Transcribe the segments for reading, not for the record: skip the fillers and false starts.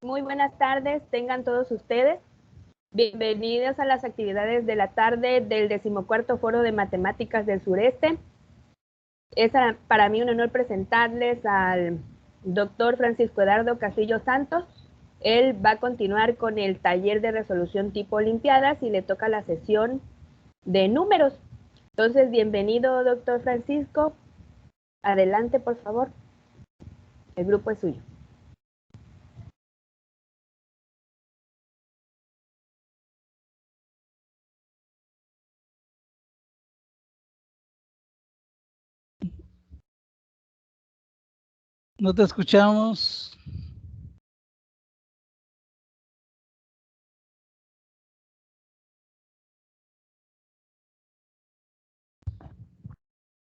Muy buenas tardes, tengan todos ustedes. Bienvenidos a las actividades de la tarde del 14º Foro de Matemáticas del Sureste. Es para mí un honor presentarles al doctor Francisco Eduardo Castillo Santos. Él va a continuar con el taller de resolución tipo Olimpiadas y le toca la sesión de números. Entonces, bienvenido, doctor Francisco. Adelante, por favor. El grupo es suyo. No te escuchamos.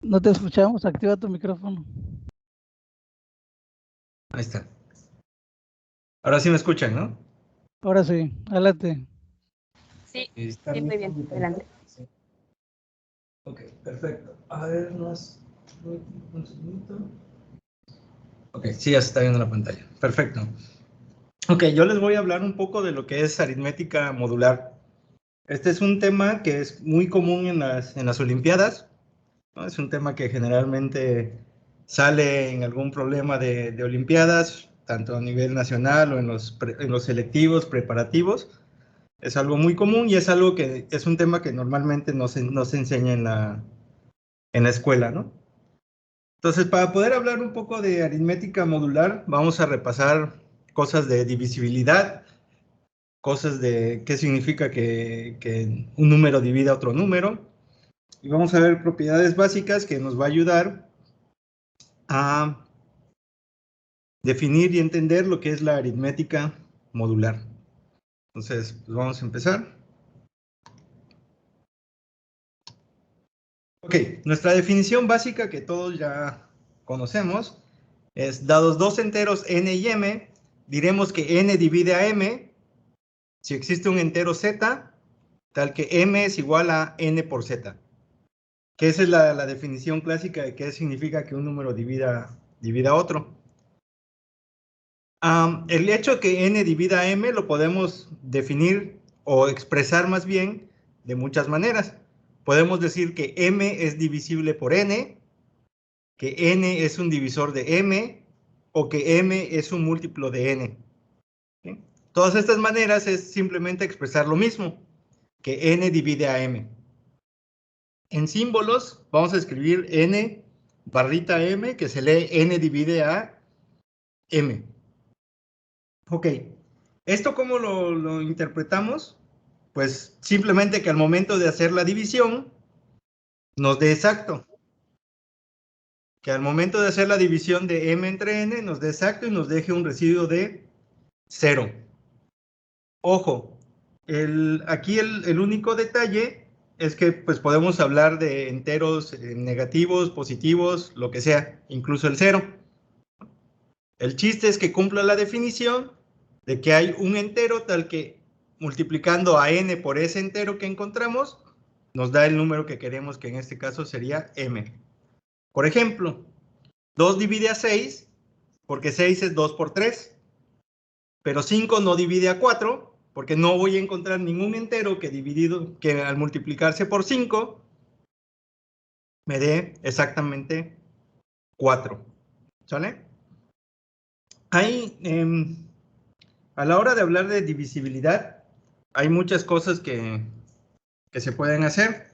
No te escuchamos. Activa tu micrófono. Ahí está. Ahora sí me escuchan, ¿no? Ahora sí, adelante. Sí, muy bien, adelante. Sí. Ok, perfecto. A ver, un segundito. Ok, sí, ya se está viendo la pantalla. Perfecto. Ok, yo les voy a hablar un poco de lo que es aritmética modular. Este es un tema que es muy común en las Olimpiadas, ¿no? Es un tema que generalmente sale en algún problema de Olimpiadas, tanto a nivel nacional o en los selectivos, preparativos. Es algo muy común y es algo que es un tema que normalmente no se enseña en la escuela, ¿no? Entonces, para poder hablar un poco de aritmética modular, vamos a repasar cosas de divisibilidad, cosas de qué significa que un número divida otro número, y vamos a ver propiedades básicas que nos va a ayudar a definir y entender lo que es la aritmética modular. Entonces, pues vamos a empezar. Ok, nuestra definición básica que todos ya conocemos es, dados dos enteros n y m, diremos que n divide a m si existe un entero z, tal que m es igual a n por z. Que esa es la definición clásica de qué significa que un número divida a otro. El hecho de que n divida a m lo podemos definir o expresar más bien de muchas maneras. Podemos decir que m es divisible por n, que n es un divisor de m, o que m es un múltiplo de n. ¿Sí? Todas estas maneras es simplemente expresar lo mismo, que n divide a m. En símbolos vamos a escribir n barrita m, que se lee n divide a m. Ok, ¿esto cómo lo interpretamos? Pues simplemente que al momento de hacer la división nos dé exacto. Que al momento de hacer la división de m entre n nos dé exacto y nos deje un residuo de 0. Ojo, aquí el único detalle es que pues podemos hablar de enteros negativos, positivos, lo que sea, incluso el 0. El chiste es que cumpla la definición de que hay un entero tal que multiplicando a n por ese entero que encontramos, nos da el número que queremos, que en este caso sería m. Por ejemplo, 2 divide a 6, porque 6 es 2 por 3. Pero 5 no divide a 4, porque no voy a encontrar ningún entero que al multiplicarse por 5 me dé exactamente 4. ¿Sale? Ahí, a la hora de hablar de divisibilidad, hay muchas cosas que se pueden hacer.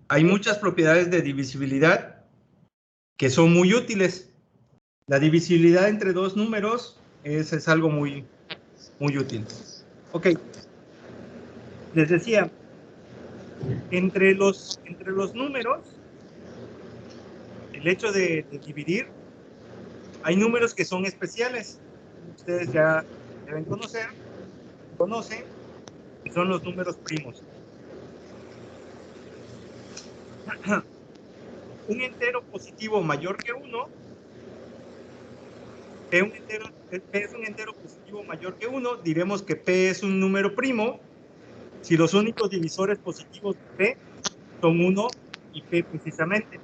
Hay muchas propiedades de divisibilidad que son muy útiles. La divisibilidad entre dos números es algo muy útil. Ok. Les decía, entre los números, el hecho de dividir, hay números que son especiales. Ustedes ya deben conocen, que son los números primos. Un entero positivo mayor que 1, P es un entero positivo mayor que 1, diremos que P es un número primo si los únicos divisores positivos de P son 1 y P precisamente.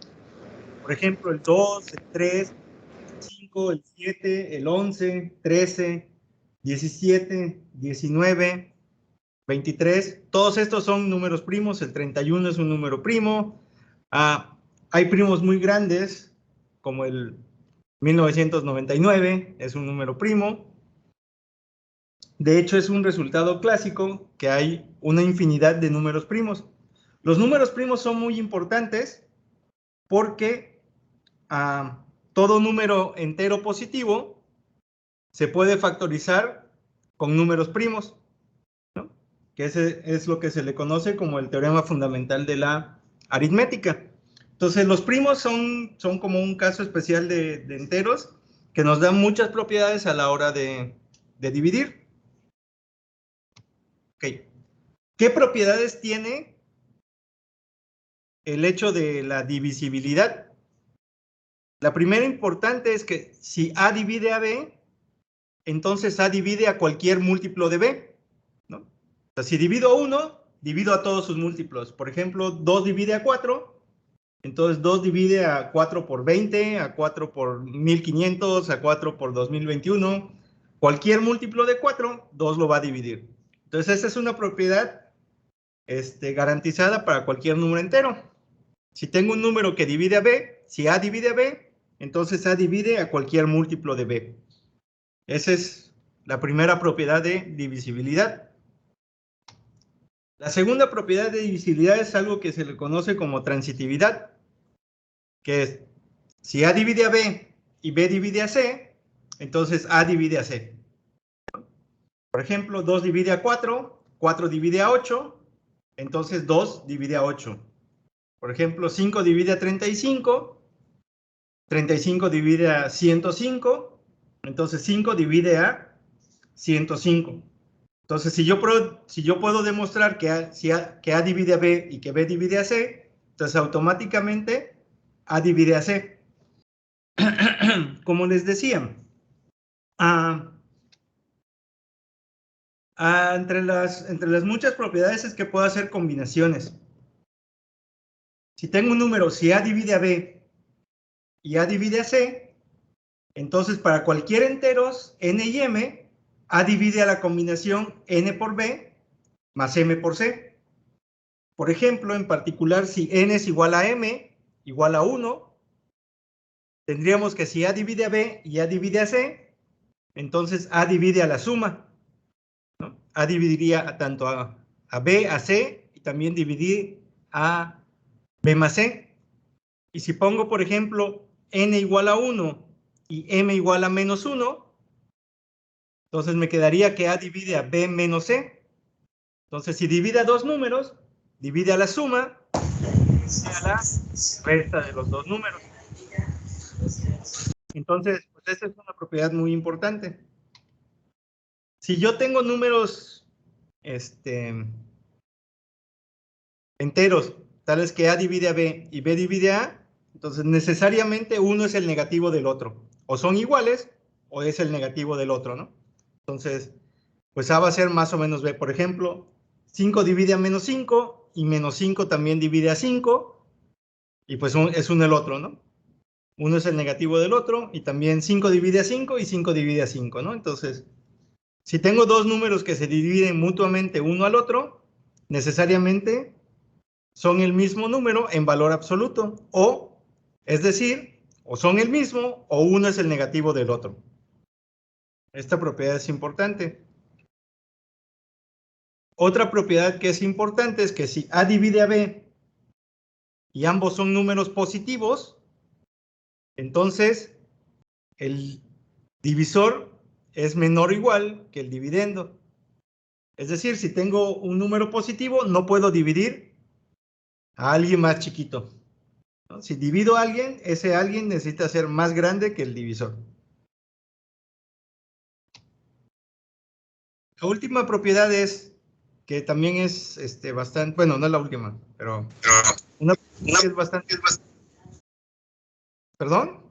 Por ejemplo, el 2, el 3, el 5, el 7, el 11, 13, 17, 19, 23, todos estos son números primos, el 31 es un número primo. Hay primos muy grandes, como el 1999, es un número primo. De hecho, es un resultado clásico que hay una infinidad de números primos. Los números primos son muy importantes porque todo número entero positivo se puede factorizar con números primos, ¿no? Que ese es lo que se le conoce como el teorema fundamental de la aritmética. Entonces, los primos son como un caso especial de enteros que nos dan muchas propiedades a la hora de dividir. Okay. ¿Qué propiedades tiene el hecho de la divisibilidad? La primera importante es que si A divide a B, entonces A divide a cualquier múltiplo de B, ¿no? O sea, si divido 1, divido a todos sus múltiplos. Por ejemplo, 2 divide a 4, entonces 2 divide a 4 por 20, a 4 por 1500, a 4 por 2021. Cualquier múltiplo de 4, 2 lo va a dividir. Entonces, esa es una propiedad garantizada para cualquier número entero. Si tengo un número que divide a B, si A divide a B, entonces A divide a cualquier múltiplo de B. Esa es la primera propiedad de divisibilidad. La segunda propiedad de divisibilidad es algo que se le conoce como transitividad, que es, si A divide a B y B divide a C, entonces A divide a C. Por ejemplo, 2 divide a 4, 4 divide a 8, entonces 2 divide a 8. Por ejemplo, 5 divide a 35, 35 divide a 105, entonces 5 divide a 105. Entonces, si yo puedo demostrar que A divide a B y que B divide a C, entonces automáticamente A divide a C. Como les decía, entre las muchas propiedades es que puedo hacer combinaciones. Si tengo un número, si A divide a B y A divide a C, entonces para cualquier enteros n y m, A divide a la combinación n por B más m por C. Por ejemplo, en particular, si n es igual a m, igual a 1, tendríamos que si A divide a B y A divide a C, entonces A divide a la suma, ¿no? A dividiría tanto a B, a C, y también dividir a B más C. Y si pongo, por ejemplo, n igual a 1 y m igual a menos 1, entonces me quedaría que A divide a B menos C. Entonces, si divide a dos números, divide a la suma y a la resta de los dos números. Entonces, pues esa es una propiedad muy importante. Si yo tengo números enteros, tales que A divide a B y B divide a A, entonces necesariamente uno es el negativo del otro. O son iguales o es el negativo del otro, ¿no? Entonces, pues A va a ser más o menos B. Por ejemplo, 5 divide a menos 5 y menos 5 también divide a 5 y pues es uno el otro, ¿no? Uno es el negativo del otro y también 5 divide a 5 y 5 divide a 5, ¿no? Entonces, si tengo dos números que se dividen mutuamente uno al otro, necesariamente son el mismo número en valor absoluto, o, es decir, o son el mismo o uno es el negativo del otro. Esta propiedad es importante. Otra propiedad que es importante es que si A divide a B y ambos son números positivos, entonces el divisor es menor o igual que el dividendo. Es decir, si tengo un número positivo, no puedo dividir a alguien más chiquito, ¿no? Si divido a alguien, ese alguien necesita ser más grande que el divisor. La última propiedad es, que también es bastante, bueno, no es la última, pero una que es bastante... ¿Perdón?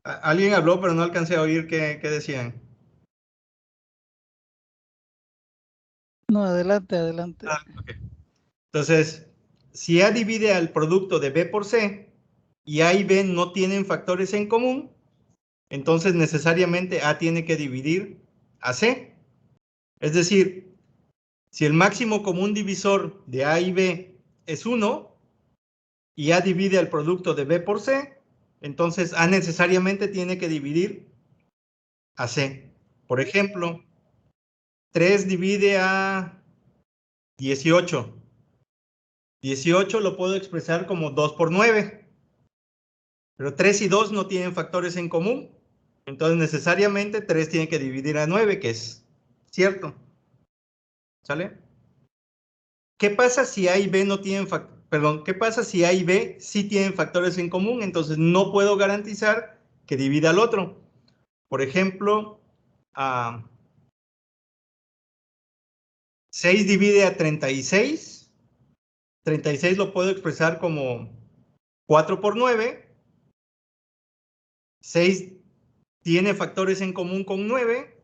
Alguien habló, pero no alcancé a oír qué decían. No, adelante, adelante. Okay. Entonces, si A divide al producto de B por C y A y B no tienen factores en común, entonces necesariamente A tiene que dividir a C. Es decir, si el máximo común divisor de A y B es 1 y A divide al producto de B por C, entonces A necesariamente tiene que dividir a C. Por ejemplo, 3 divide a 18. 18 lo puedo expresar como 2 por 9. Pero 3 y 2 no tienen factores en común. Entonces necesariamente 3 tiene que dividir a 9, que es cierto. ¿Sale? ¿Qué pasa si A y B no tienen ¿qué pasa si A y B sí tienen factores en común? Entonces no puedo garantizar que divida al otro. Por ejemplo, 6 divide a 36. 36 lo puedo expresar como 4 por 9. 6 tiene factores en común con 9,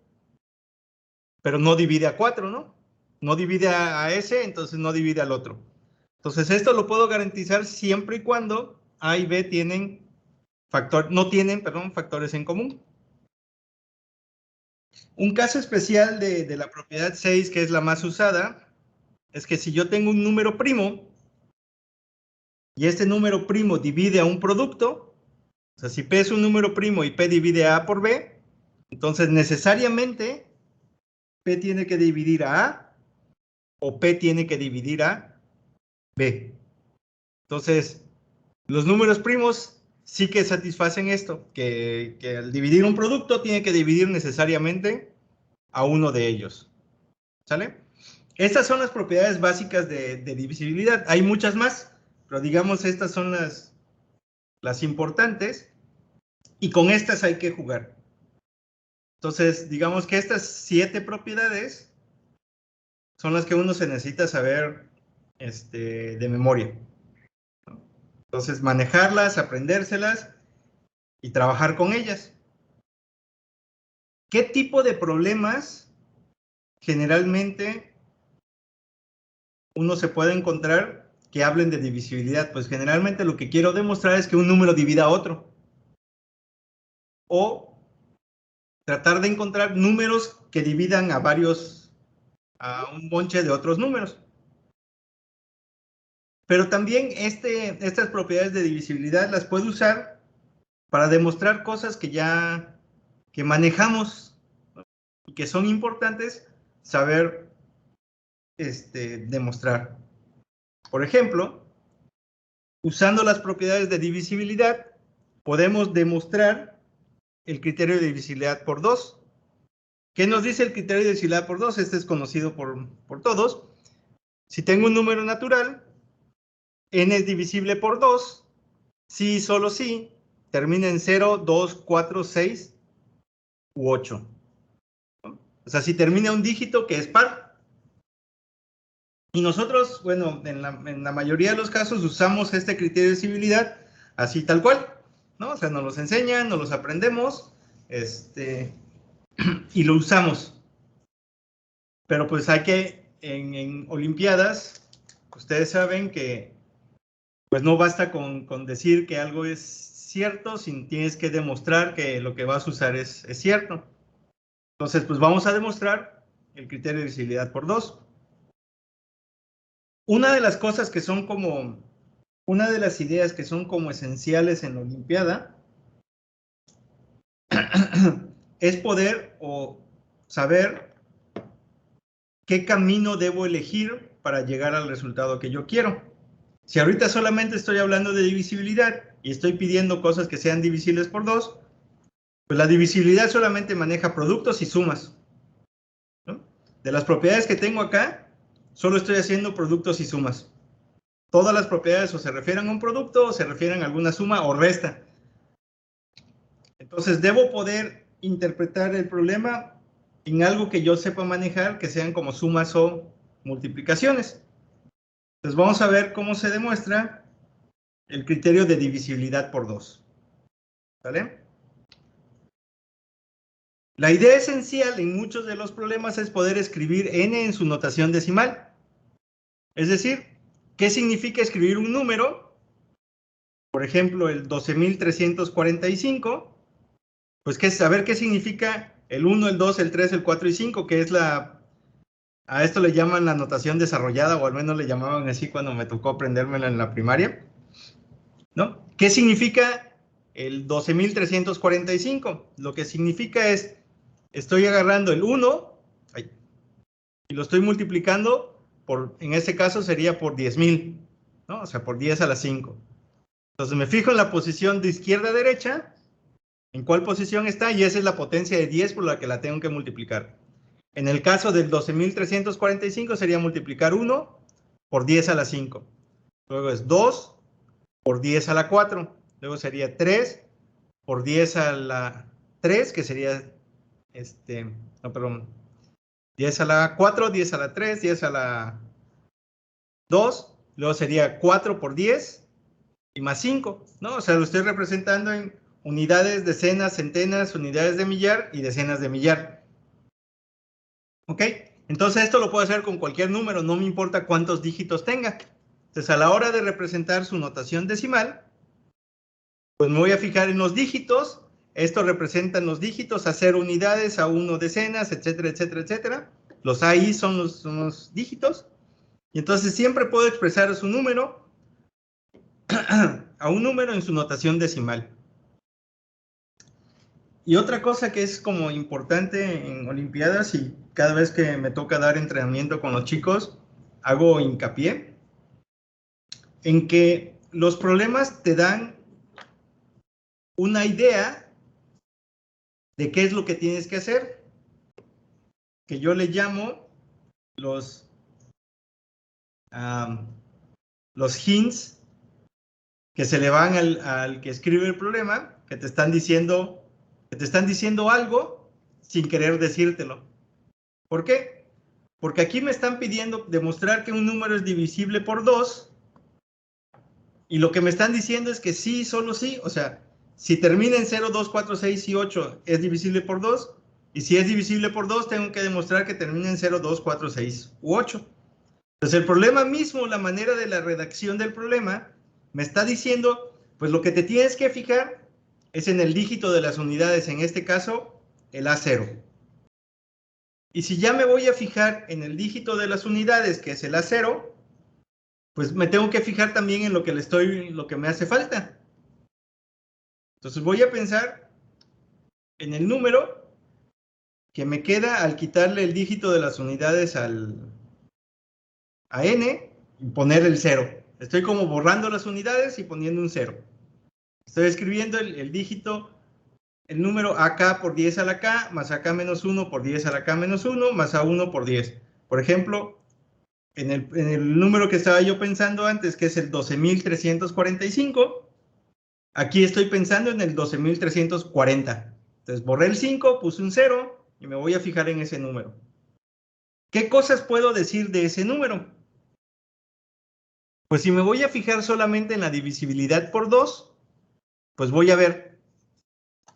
pero no divide a 4, ¿no? No divide a ese, entonces no divide al otro. Entonces esto lo puedo garantizar siempre y cuando A y B no tienen factores en común. Un caso especial de la propiedad 6, que es la más usada, es que si yo tengo un número primo y este número primo divide a un producto, o sea, si P es un número primo y P divide a A por B, entonces necesariamente P tiene que dividir a A o P tiene que dividir a B. Entonces, los números primos sí que satisfacen esto, que al dividir un producto tiene que dividir necesariamente a uno de ellos. ¿Sale? Estas son las propiedades básicas de divisibilidad. Hay muchas más, pero digamos estas son las importantes y con estas hay que jugar. Entonces, digamos que estas 7 propiedades son las que uno se necesita saber de memoria. Entonces, manejarlas, aprendérselas y trabajar con ellas. ¿Qué tipo de problemas generalmente uno se puede encontrar que hablen de divisibilidad? Pues generalmente lo que quiero demostrar es que un número divida a otro. O tratar de encontrar números que dividan a un bonche de otros números. Pero también estas propiedades de divisibilidad las puedo usar para demostrar cosas que manejamos y que son importantes saber demostrar. Por ejemplo, usando las propiedades de divisibilidad, podemos demostrar el criterio de divisibilidad por 2. ¿Qué nos dice el criterio de divisibilidad por 2? Este es conocido por todos. Si tengo un número natural, n es divisible por 2, si y solo si termina en 0, 2, 4, 6 u 8. O sea, si termina un dígito que es par. Y nosotros, bueno, en la mayoría de los casos usamos este criterio de divisibilidad así tal cual, ¿no? O sea, nos los enseñan, nos los aprendemos, y lo usamos. Pero pues hay que, en Olimpiadas, ustedes saben que pues no basta con decir que algo es cierto, sino tienes que demostrar que lo que vas a usar es cierto. Entonces, pues vamos a demostrar el criterio de divisibilidad por 2. Una de las cosas que son una de las ideas que son como esenciales en la Olimpiada es poder o saber qué camino debo elegir para llegar al resultado que yo quiero. Si ahorita solamente estoy hablando de divisibilidad y estoy pidiendo cosas que sean divisibles por 2, pues la divisibilidad solamente maneja productos y sumas, ¿no? De las propiedades que tengo acá, solo estoy haciendo productos y sumas. Todas las propiedades o se refieren a un producto o se refieren a alguna suma o resta. Entonces, debo poder interpretar el problema en algo que yo sepa manejar, que sean como sumas o multiplicaciones. Entonces, vamos a ver cómo se demuestra el criterio de divisibilidad por 2. ¿Vale? La idea esencial en muchos de los problemas es poder escribir n en su notación decimal. Es decir, ¿qué significa escribir un número? Por ejemplo, el 12.345. pues saber qué significa el 1, el 2, el 3, el 4 y 5, que es a esto le llaman la notación desarrollada, o al menos le llamaban así cuando me tocó aprendérmela en la primaria, ¿no? ¿Qué significa el 12.345? Lo que significa es, estoy agarrando el 1 y lo estoy multiplicando en este caso sería por 10.000, ¿no? O sea, por 10 a la 5. Entonces me fijo en la posición de izquierda a derecha, en cuál posición está, y esa es la potencia de 10 por la que la tengo que multiplicar. En el caso del 12.345 sería multiplicar 1 por 10 a la 5. Luego es 2 por 10 a la 4. Luego sería 3 por 10 a la 3, que sería, no, perdón, 10 a la 4, 10 a la 3, 10 a la 2. Luego sería 4 por 10 y más 5, ¿no? O sea, lo estoy representando en unidades, decenas, centenas, unidades de millar y decenas de millar. ¿Ok? Entonces esto lo puedo hacer con cualquier número, no me importa cuántos dígitos tenga. Entonces a la hora de representar su notación decimal, pues me voy a fijar en los dígitos. Esto representan los dígitos a 0 unidades, a 1 decenas, etcétera, etcétera, etcétera. Los AI son los dígitos. Y entonces siempre puedo expresar su número a un número en su notación decimal. Y otra cosa que es como importante en Olimpiadas, y cada vez que me toca dar entrenamiento con los chicos, hago hincapié en que los problemas te dan una idea de qué es lo que tienes que hacer, que yo le llamo los hints que se le van al que escribe el problema, que te están diciendo algo sin querer decírtelo. ¿Por qué? Porque aquí me están pidiendo demostrar que un número es divisible por 2, y lo que me están diciendo es que sí, solo sí, o sea, si termina en 0, 2, 4, 6 y 8 es divisible por 2, y si es divisible por 2 tengo que demostrar que termina en 0, 2, 4, 6 u 8. Entonces el problema mismo, la manera de la redacción del problema, me está diciendo, pues lo que te tienes que fijar es en el dígito de las unidades, en este caso, el A0. Y si ya me voy a fijar en el dígito de las unidades, que es el A0, pues me tengo que fijar también en lo que me hace falta. Entonces voy a pensar en el número que me queda al quitarle el dígito de las unidades a n y poner el 0. Estoy como borrando las unidades y poniendo un 0. Estoy escribiendo el dígito, el número AK por 10 a la K, más AK menos 1 por 10 a la K menos 1, más A1 por 10. Por ejemplo, en el número que estaba yo pensando antes, que es el 12.345, aquí estoy pensando en el 12.340. Entonces borré el 5, puse un 0 y me voy a fijar en ese número. ¿Qué cosas puedo decir de ese número? Pues si me voy a fijar solamente en la divisibilidad por 2, pues voy a ver,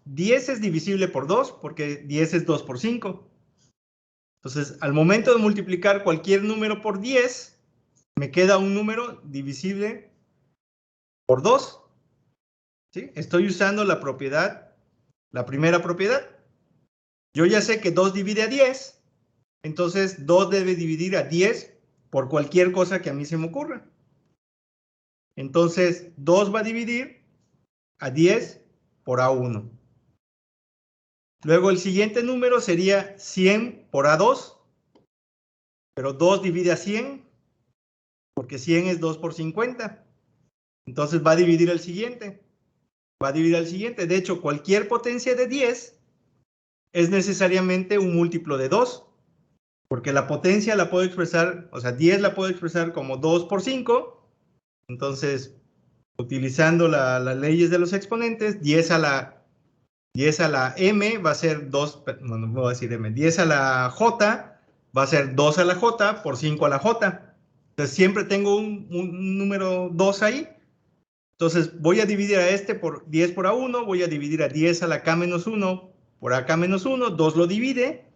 10 es divisible por 2 porque 10 es 2 por 5. Entonces, al momento de multiplicar cualquier número por 10, me queda un número divisible por 2. ¿Sí? Estoy usando la primera propiedad. Yo ya sé que 2 divide a 10, entonces 2 debe dividir a 10 por cualquier cosa que a mí se me ocurra. Entonces, 2 va a dividir a 10 por A1. Luego el siguiente número sería 100 por A2, pero 2 divide a 100, porque 100 es 2 por 50. Entonces va a dividir al siguiente. Va a dividir al siguiente. De hecho, cualquier potencia de 10 es necesariamente un múltiplo de 2, porque la potencia la puedo expresar, o sea, 10 la puedo expresar como 2 por 5. Entonces, utilizando las leyes de los exponentes, 10 a la m va a ser 2, no voy a decir m, 10 a la j va a ser 2 a la j por 5 a la j. Entonces siempre tengo un número 2 ahí. Entonces voy a dividir a este por 10 por A1, voy a dividir a 10 a la k menos 1 por AK menos 1, 2 lo divide.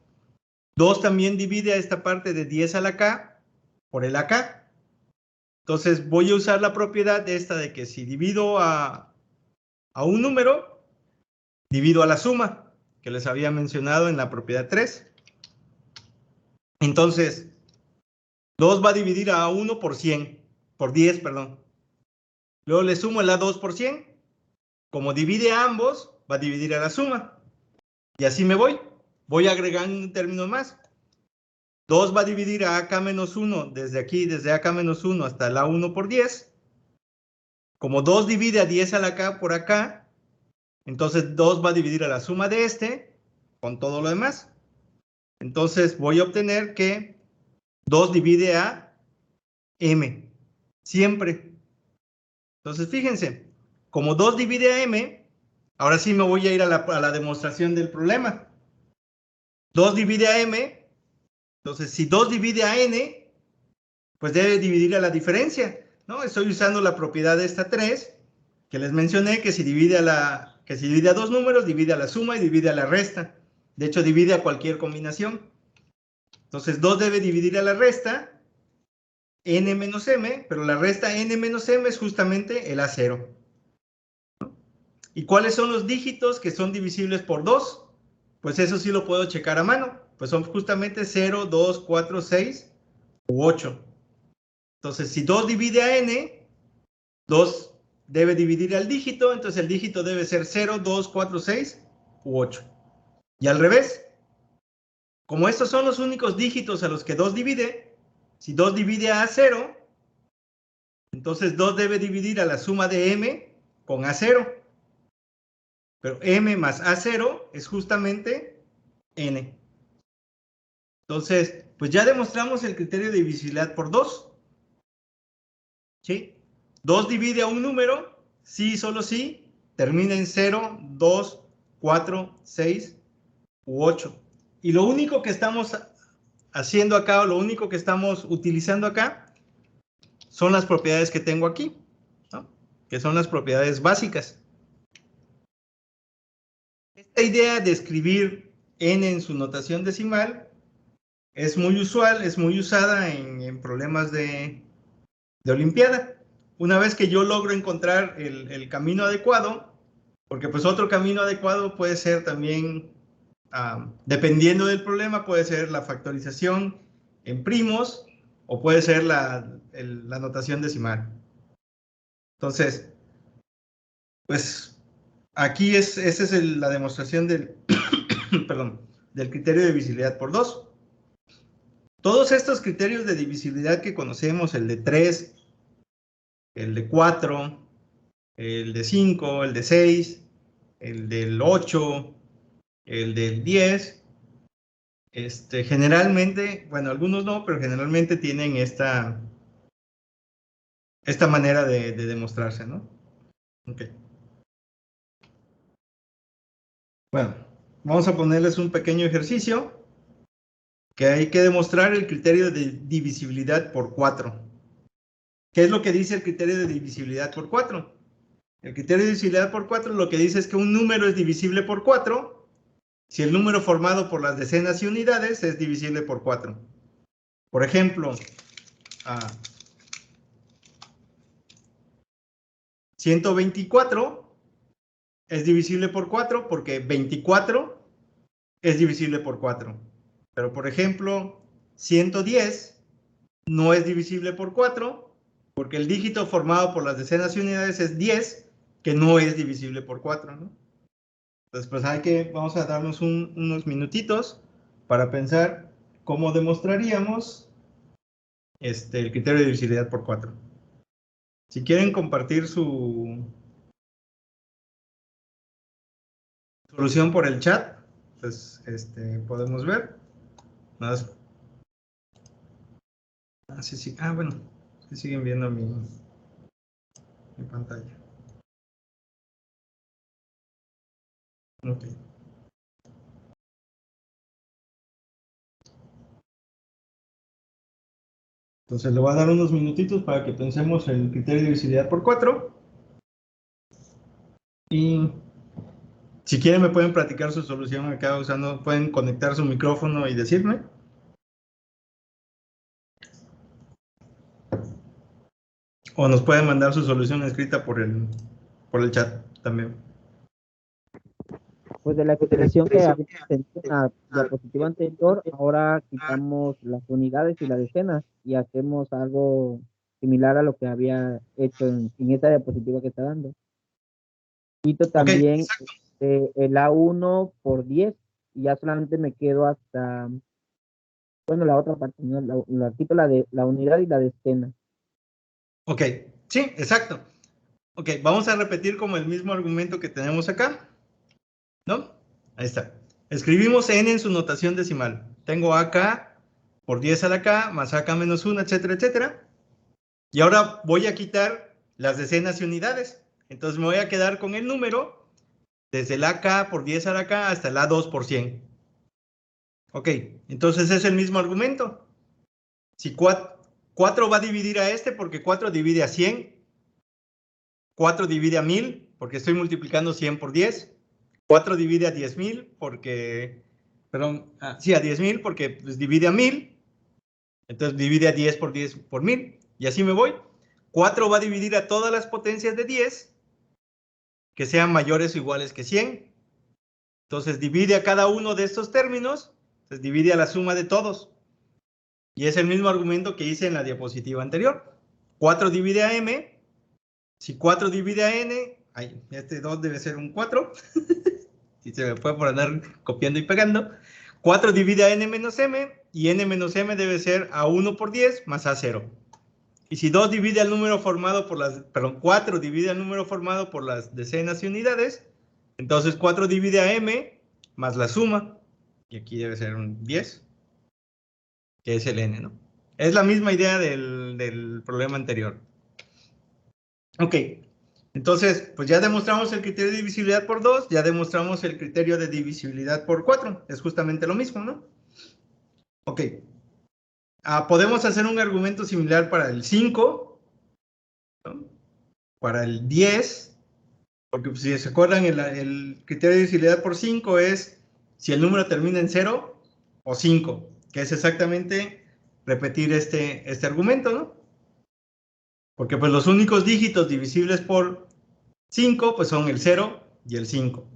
2 también divide a esta parte de 10 a la k por el AK. Entonces voy a usar la propiedad de esta de que si divido a un número, divido a la suma. que les había mencionado en la propiedad 3. Entonces, 2 va a dividir a 1 por 100, por 10, perdón. Luego le sumo el A2 por 100. Como divide a ambos, va a dividir a la suma. Y así me voy. Voy agregando un término más. 2 va a dividir a AK menos 1 desde aquí, desde AK menos 1 hasta la 1 por 10. Como 2 divide a 10 a la K por acá, entonces 2 va a dividir a la suma de este con todo lo demás. Entonces voy a obtener que 2 divide a M, siempre. Entonces fíjense, como 2 divide a M, ahora sí me voy a ir a la demostración del problema. 2 divide a M, entonces si 2 divide a N, pues debe dividir a la diferencia, ¿no? Estoy usando la propiedad de esta 3, que les mencioné que si divide a dos números, divide a la suma y divide a la resta. De hecho, divide a cualquier combinación. Entonces, 2 debe dividir a la resta, n menos m, pero la resta n menos m es justamente el A0. ¿Y cuáles son los dígitos que son divisibles por 2? Pues eso sí lo puedo checar a mano. Pues son justamente 0, 2, 4, 6 u 8. Entonces, si 2 divide a n, 2 debe dividir al dígito, entonces el dígito debe ser 0, 2, 4, 6 u 8. Y al revés, como estos son los únicos dígitos a los que 2 divide, si 2 divide a 0, entonces 2 debe dividir a la suma de m con A0. Pero m más A0 es justamente n. Entonces, pues ya demostramos el criterio de divisibilidad por 2. ¿Sí? 2 divide a un número, sí, solo sí, termina en 0, 2, 4, 6 u 8. Y lo único que estamos haciendo acá, o lo único que estamos utilizando acá, son las propiedades que tengo aquí, ¿no? Que son las propiedades básicas. Esta idea de escribir n en su notación decimal es muy usual, es muy usada en problemas de Olimpiada. Una vez que yo logro encontrar el camino adecuado, porque pues otro camino adecuado puede ser también, dependiendo del problema, puede ser la factorización en primos o puede ser la notación decimal. Entonces, pues aquí esa es la demostración del, perdón, del criterio de divisibilidad por 2. Todos estos criterios de divisibilidad que conocemos, el de 3, el de 4, el de 5, el de 6, el del 8, el del 10, generalmente, bueno, algunos no, pero generalmente tienen esta manera de demostrarse, ¿no? Ok. Bueno, vamos a ponerles un pequeño ejercicio que hay que demostrar el criterio de divisibilidad por 4. ¿Qué es lo que dice el criterio de divisibilidad por 4? El criterio de divisibilidad por 4 lo que dice es que un número es divisible por 4 si el número formado por las decenas y unidades es divisible por 4. Por ejemplo, 124 es divisible por 4 porque 24 es divisible por 4. Pero, por ejemplo, 110 no es divisible por 4 porque el dígito formado por las decenas y unidades es 10, que no es divisible por 4, ¿no? Entonces, pues vamos a darnos unos minutitos para pensar cómo demostraríamos el criterio de divisibilidad por 4. Si quieren compartir su solución por el chat, pues podemos ver. Nada más. Sí. Bueno, sí siguen viendo mi pantalla. Ok. Entonces le voy a dar unos minutitos para que pensemos en el criterio de divisibilidad por 4. Y si quieren me pueden platicar su solución acá usando, pueden conectar su micrófono y decirme. O nos pueden mandar su solución escrita por el chat también. Pues de la expresión que había tenido en la diapositiva anterior, ahora quitamos las unidades y las decenas y hacemos algo similar a lo que había hecho en esta diapositiva que está dando. Quito Ok, también exacto. el A1 por 10 y ya solamente me quedo hasta, bueno, la otra parte, ¿no? Quito la unidad y la decena. Ok, sí, exacto. Ok, vamos a repetir como el mismo argumento que tenemos acá, ¿no? Ahí está. Escribimos n en su notación decimal. Tengo AK por 10 a la K, más AK menos 1, etcétera, etcétera. Y ahora voy a quitar las decenas y unidades. Entonces me voy a quedar con el número desde el AK por 10 a la K hasta el A2 por 100. Ok, entonces es el mismo argumento. Si 4 va a dividir a este porque 4 divide a 100. 4 divide a 1000 porque estoy multiplicando 100 por 10. 4 divide a 10,000 porque, perdón, sí, a 10,000 porque pues, divide a 1000. Entonces divide a 10 por 1000. Y así me voy. 4 va a dividir a todas las potencias de 10 que sean mayores o iguales que 100. Entonces divide a cada uno de estos términos. Entonces divide a la suma de todos. Y es el mismo argumento que hice en la diapositiva anterior. 4 divide a m. Si 4 divide a n, este 2 debe ser un 4. Si se me fue por andar copiando y pegando. 4 divide a n menos m, y n menos m debe ser a 1 por 10 más a 0. Y si 2 divide al número formado por las, perdón, 4 divide al número formado por las decenas y unidades, entonces 4 divide a m más la suma, y aquí debe ser un 10, que es el n, ¿no? Es la misma idea del problema anterior. Ok, entonces, pues ya demostramos el criterio de divisibilidad por 2, ya demostramos el criterio de divisibilidad por 4. Es justamente lo mismo, ¿no? Ok. Podemos hacer un argumento similar para el 5, ¿no? Para el 10, porque pues, si se acuerdan, el criterio de divisibilidad por 5 es si el número termina en 0 o 5, que es exactamente repetir este argumento, ¿no? Porque pues los únicos dígitos divisibles por 5 pues son el 0 y el 5.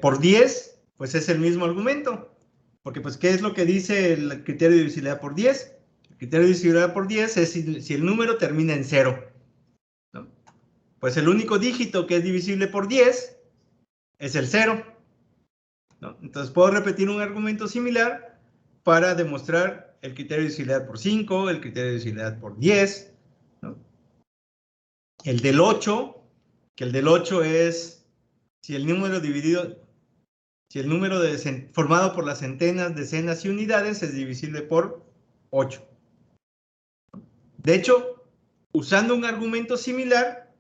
Por 10, pues es el mismo argumento. Porque, pues, ¿qué es lo que dice el criterio de divisibilidad por 10? El criterio de divisibilidad por 10 es si el número termina en 0, ¿no? Pues el único dígito que es divisible por 10 es el 0, ¿no? Entonces puedo repetir un argumento similar para demostrar el criterio de divisibilidad por 5, el criterio de divisibilidad por 10, ¿no? El del 8, que el del 8 es si el número dividido... Si el número formado por las centenas, decenas y unidades es divisible por 8. De hecho, usando un argumento similar,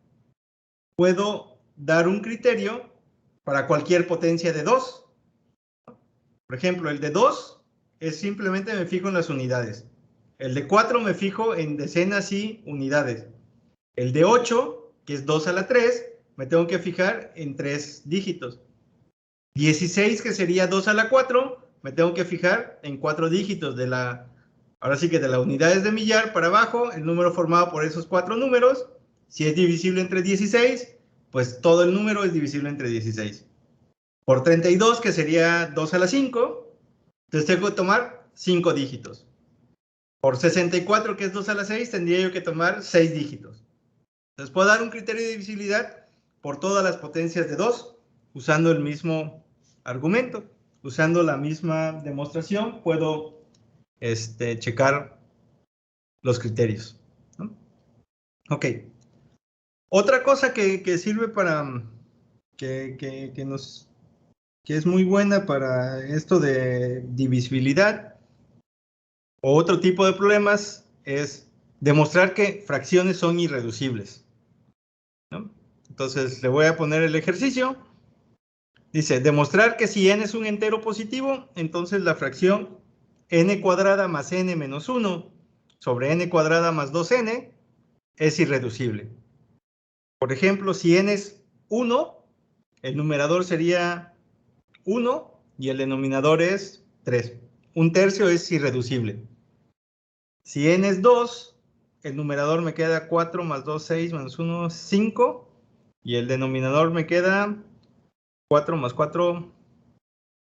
puedo dar un criterio para cualquier potencia de 2. Por ejemplo, el de 2 es simplemente me fijo en las unidades. El de 4 me fijo en decenas y unidades. El de 8, que es 2 a la 3, me tengo que fijar en 3 dígitos. 16, que sería 2 a la 4, me tengo que fijar en 4 dígitos de la, ahora sí que de las unidades de millar para abajo, el número formado por esos 4 números. Si es divisible entre 16, pues todo el número es divisible entre 16. Por 32, que sería 2 a la 5, entonces tengo que tomar 5 dígitos. Por 64, que es 2 a la 6, tendría yo que tomar 6 dígitos. Entonces puedo dar un criterio de divisibilidad por todas las potencias de 2, usando el mismo argumento, usando la misma demostración, puedo checar los criterios, ¿no? Ok. Otra cosa que sirve para, que es muy buena para esto de divisibilidad o otro tipo de problemas es demostrar que fracciones son irreducibles, ¿no? Entonces le voy a poner el ejercicio. Dice, demostrar que si n es un entero positivo, entonces la fracción n cuadrada más n menos 1 sobre n cuadrada más 2n es irreducible. Por ejemplo, si n es 1, el numerador sería 1 y el denominador es 3. Un tercio es irreducible. Si n es 2, el numerador me queda 4 más 2, 6, menos 1, 5. Y el denominador me queda 4 más 4,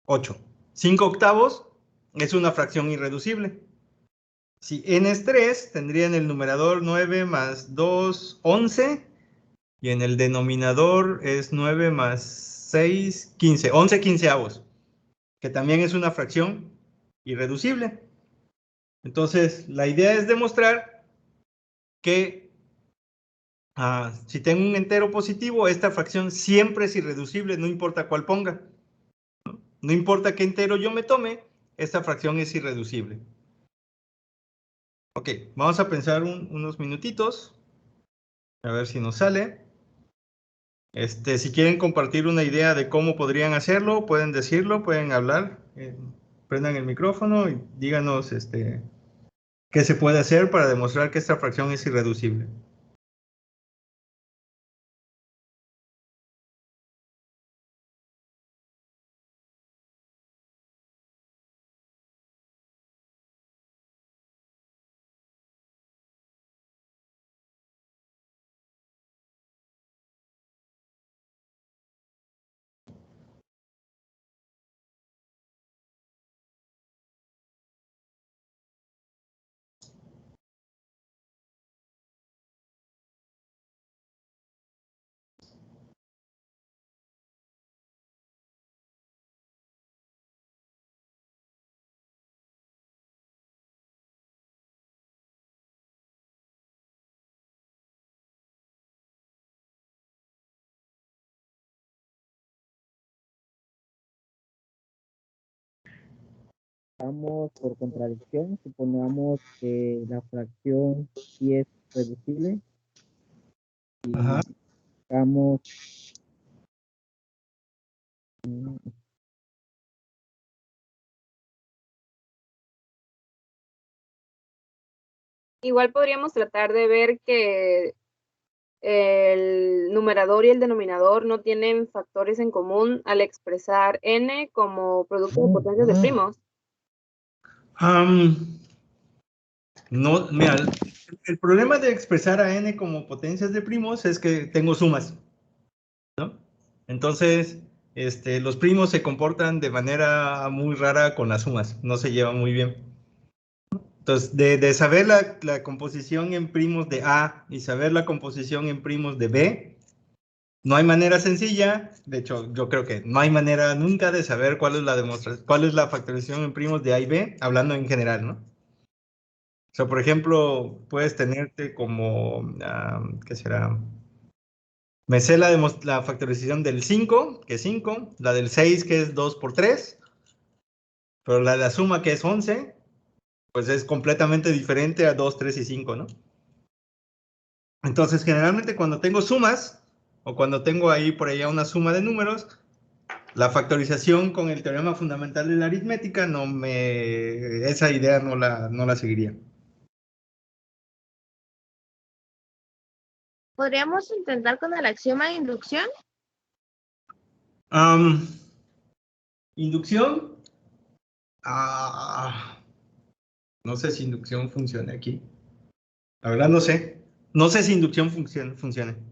8. 5 octavos es una fracción irreducible. Si n es 3, tendría en el numerador 9 más 2, 11. Y en el denominador es 9 más 6, 15. 11 quinceavos, que también es una fracción irreducible. Entonces, la idea es demostrar que si tengo un entero positivo, esta fracción siempre es irreducible, no importa cuál ponga. No importa qué entero yo me tome, esta fracción es irreducible. Ok, vamos a pensar unos minutitos. A ver si nos sale. Si quieren compartir una idea de cómo podrían hacerlo, pueden decirlo, pueden hablar. Prendan el micrófono y díganos qué se puede hacer para demostrar que esta fracción es irreducible. Vamos por contradicción, supongamos que la fracción sí es reducible y Ajá. vamos Igual podríamos tratar de ver que el numerador y el denominador no tienen factores en común al expresar n como producto de potencias de primos. No, mira, el problema de expresar a n como potencias de primos es que tengo sumas, ¿no? Entonces, los primos se comportan de manera muy rara con las sumas, no se llevan muy bien. Entonces, de saber la composición en primos de A y saber la composición en primos de B, no hay manera sencilla, de hecho, yo creo que no hay manera nunca de saber cuál es la demostración, cuál es la factorización en primos de A y B, hablando en general, ¿no? O sea, por ejemplo, puedes tenerte como, ¿qué será? Me sé la factorización del 5, que es 5, la del 6, que es 2 por 3, pero la suma, que es 11, pues es completamente diferente a 2, 3 y 5, ¿no? Entonces, generalmente cuando tengo sumas, o cuando tengo ahí por allá una suma de números, la factorización con el teorema fundamental de la aritmética, esa idea no la seguiría. ¿Podríamos intentar con el axioma de inducción? Inducción. No sé si inducción funciona aquí. La verdad no sé. No sé si inducción funcione.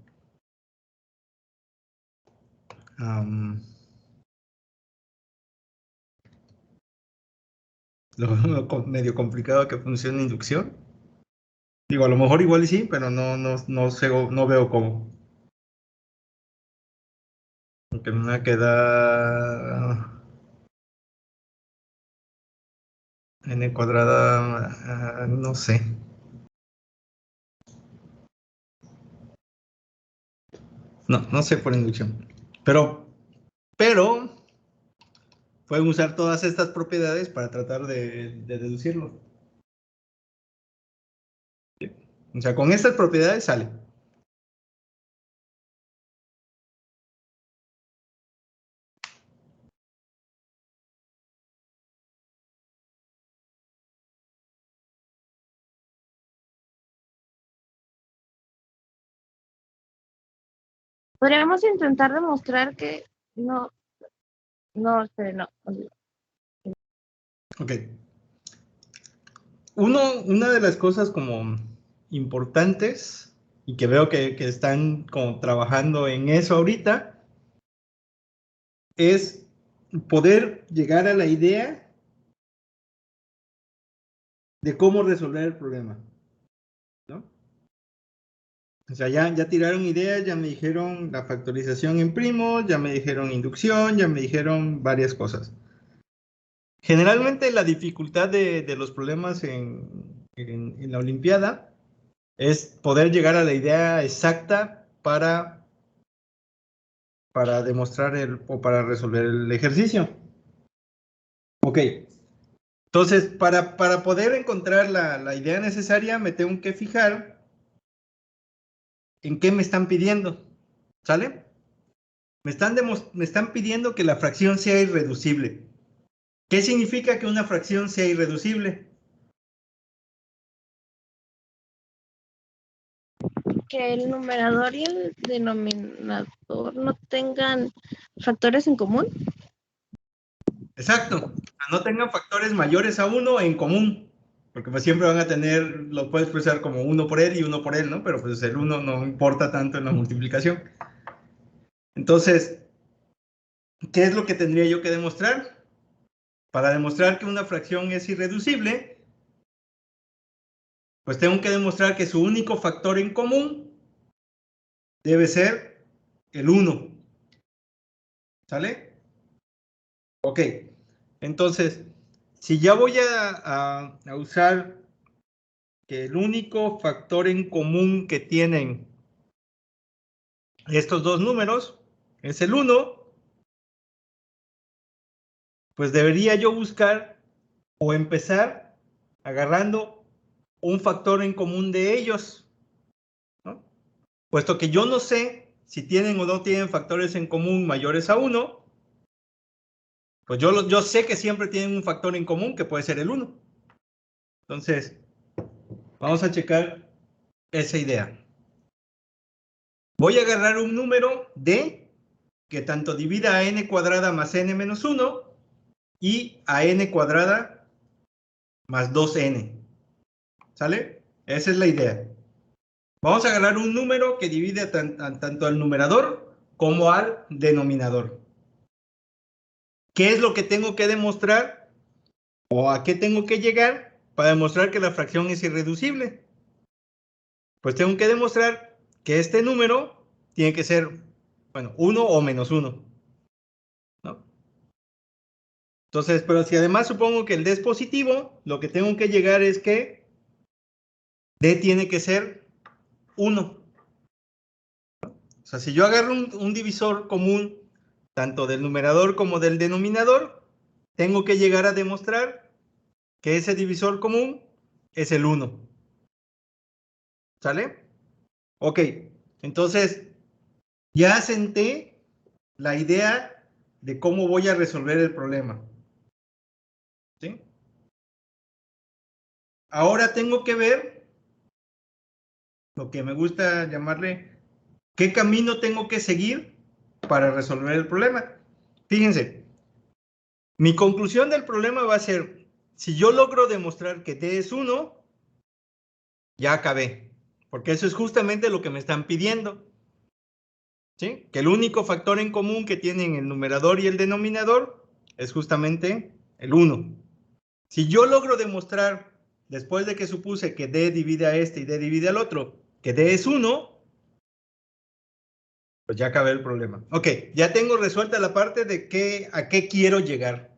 Lo veo medio complicado que funcione inducción. Digo, a lo mejor igual y sí, pero no sé, no veo cómo. Porque me va a quedar n cuadrada, no sé. No sé por inducción. Pero pueden usar todas estas propiedades para tratar de deducirlo. O sea, con estas propiedades sale. Podríamos intentar demostrar que no, espere, no. Ok. Una de las cosas como importantes y que veo que están como trabajando en eso ahorita es poder llegar a la idea de cómo resolver el problema, ¿no? O sea, ya tiraron ideas, ya me dijeron la factorización en primos, ya me dijeron inducción, ya me dijeron varias cosas. Generalmente la dificultad de los problemas en la Olimpiada es poder llegar a la idea exacta para demostrar o para resolver el ejercicio. Ok. Entonces, para poder encontrar la idea necesaria, me tengo que fijar en qué me están pidiendo. ¿Sale? Me están pidiendo que la fracción sea irreducible. ¿Qué significa que una fracción sea irreducible? Que el numerador y el denominador no tengan factores en común. Exacto. No tengan factores mayores a 1 en común. Porque pues siempre van a tener, lo puedes expresar como 1 por él y 1 por él, ¿no? Pero pues el 1 no importa tanto en la multiplicación. Entonces, ¿qué es lo que tendría yo que demostrar? Para demostrar que una fracción es irreducible, pues tengo que demostrar que su único factor en común debe ser el 1. ¿Sale? Ok. Entonces, si ya voy a usar que el único factor en común que tienen estos dos números es el 1, pues debería yo buscar o empezar agarrando un factor en común de ellos, ¿no? Puesto que yo no sé si tienen o no tienen factores en común mayores a 1, pues yo sé que siempre tienen un factor en común que puede ser el 1. Entonces, vamos a checar esa idea. Voy a agarrar un número d que tanto divida a n cuadrada más n menos 1 y a n cuadrada más 2n. ¿Sale? Esa es la idea. Vamos a agarrar un número que divide tanto al numerador como al denominador. ¿Qué es lo que tengo que demostrar? ¿O a qué tengo que llegar para demostrar que la fracción es irreducible? Pues tengo que demostrar que este número tiene que ser, bueno, 1 o menos 1, ¿no? Entonces, pero si además supongo que el d es positivo, lo que tengo que llegar es que d tiene que ser 1. O sea, si yo agarro un divisor común, tanto del numerador como del denominador, tengo que llegar a demostrar que ese divisor común es el 1. ¿Sale? Ok, entonces ya senté la idea de cómo voy a resolver el problema. ¿Sí? Ahora tengo que ver lo que me gusta llamarle qué camino tengo que seguir para resolver el problema. Fíjense, mi conclusión del problema va a ser, si yo logro demostrar que t es 1, ya acabé, porque eso es justamente lo que me están pidiendo. ¿Sí? Que el único factor en común que tienen el numerador y el denominador es justamente el 1. Si yo logro demostrar, después de que supuse que d divide a este y d divide al otro, que d es 1, pues ya acabé el problema. Ok, ya tengo resuelta la parte de a qué quiero llegar.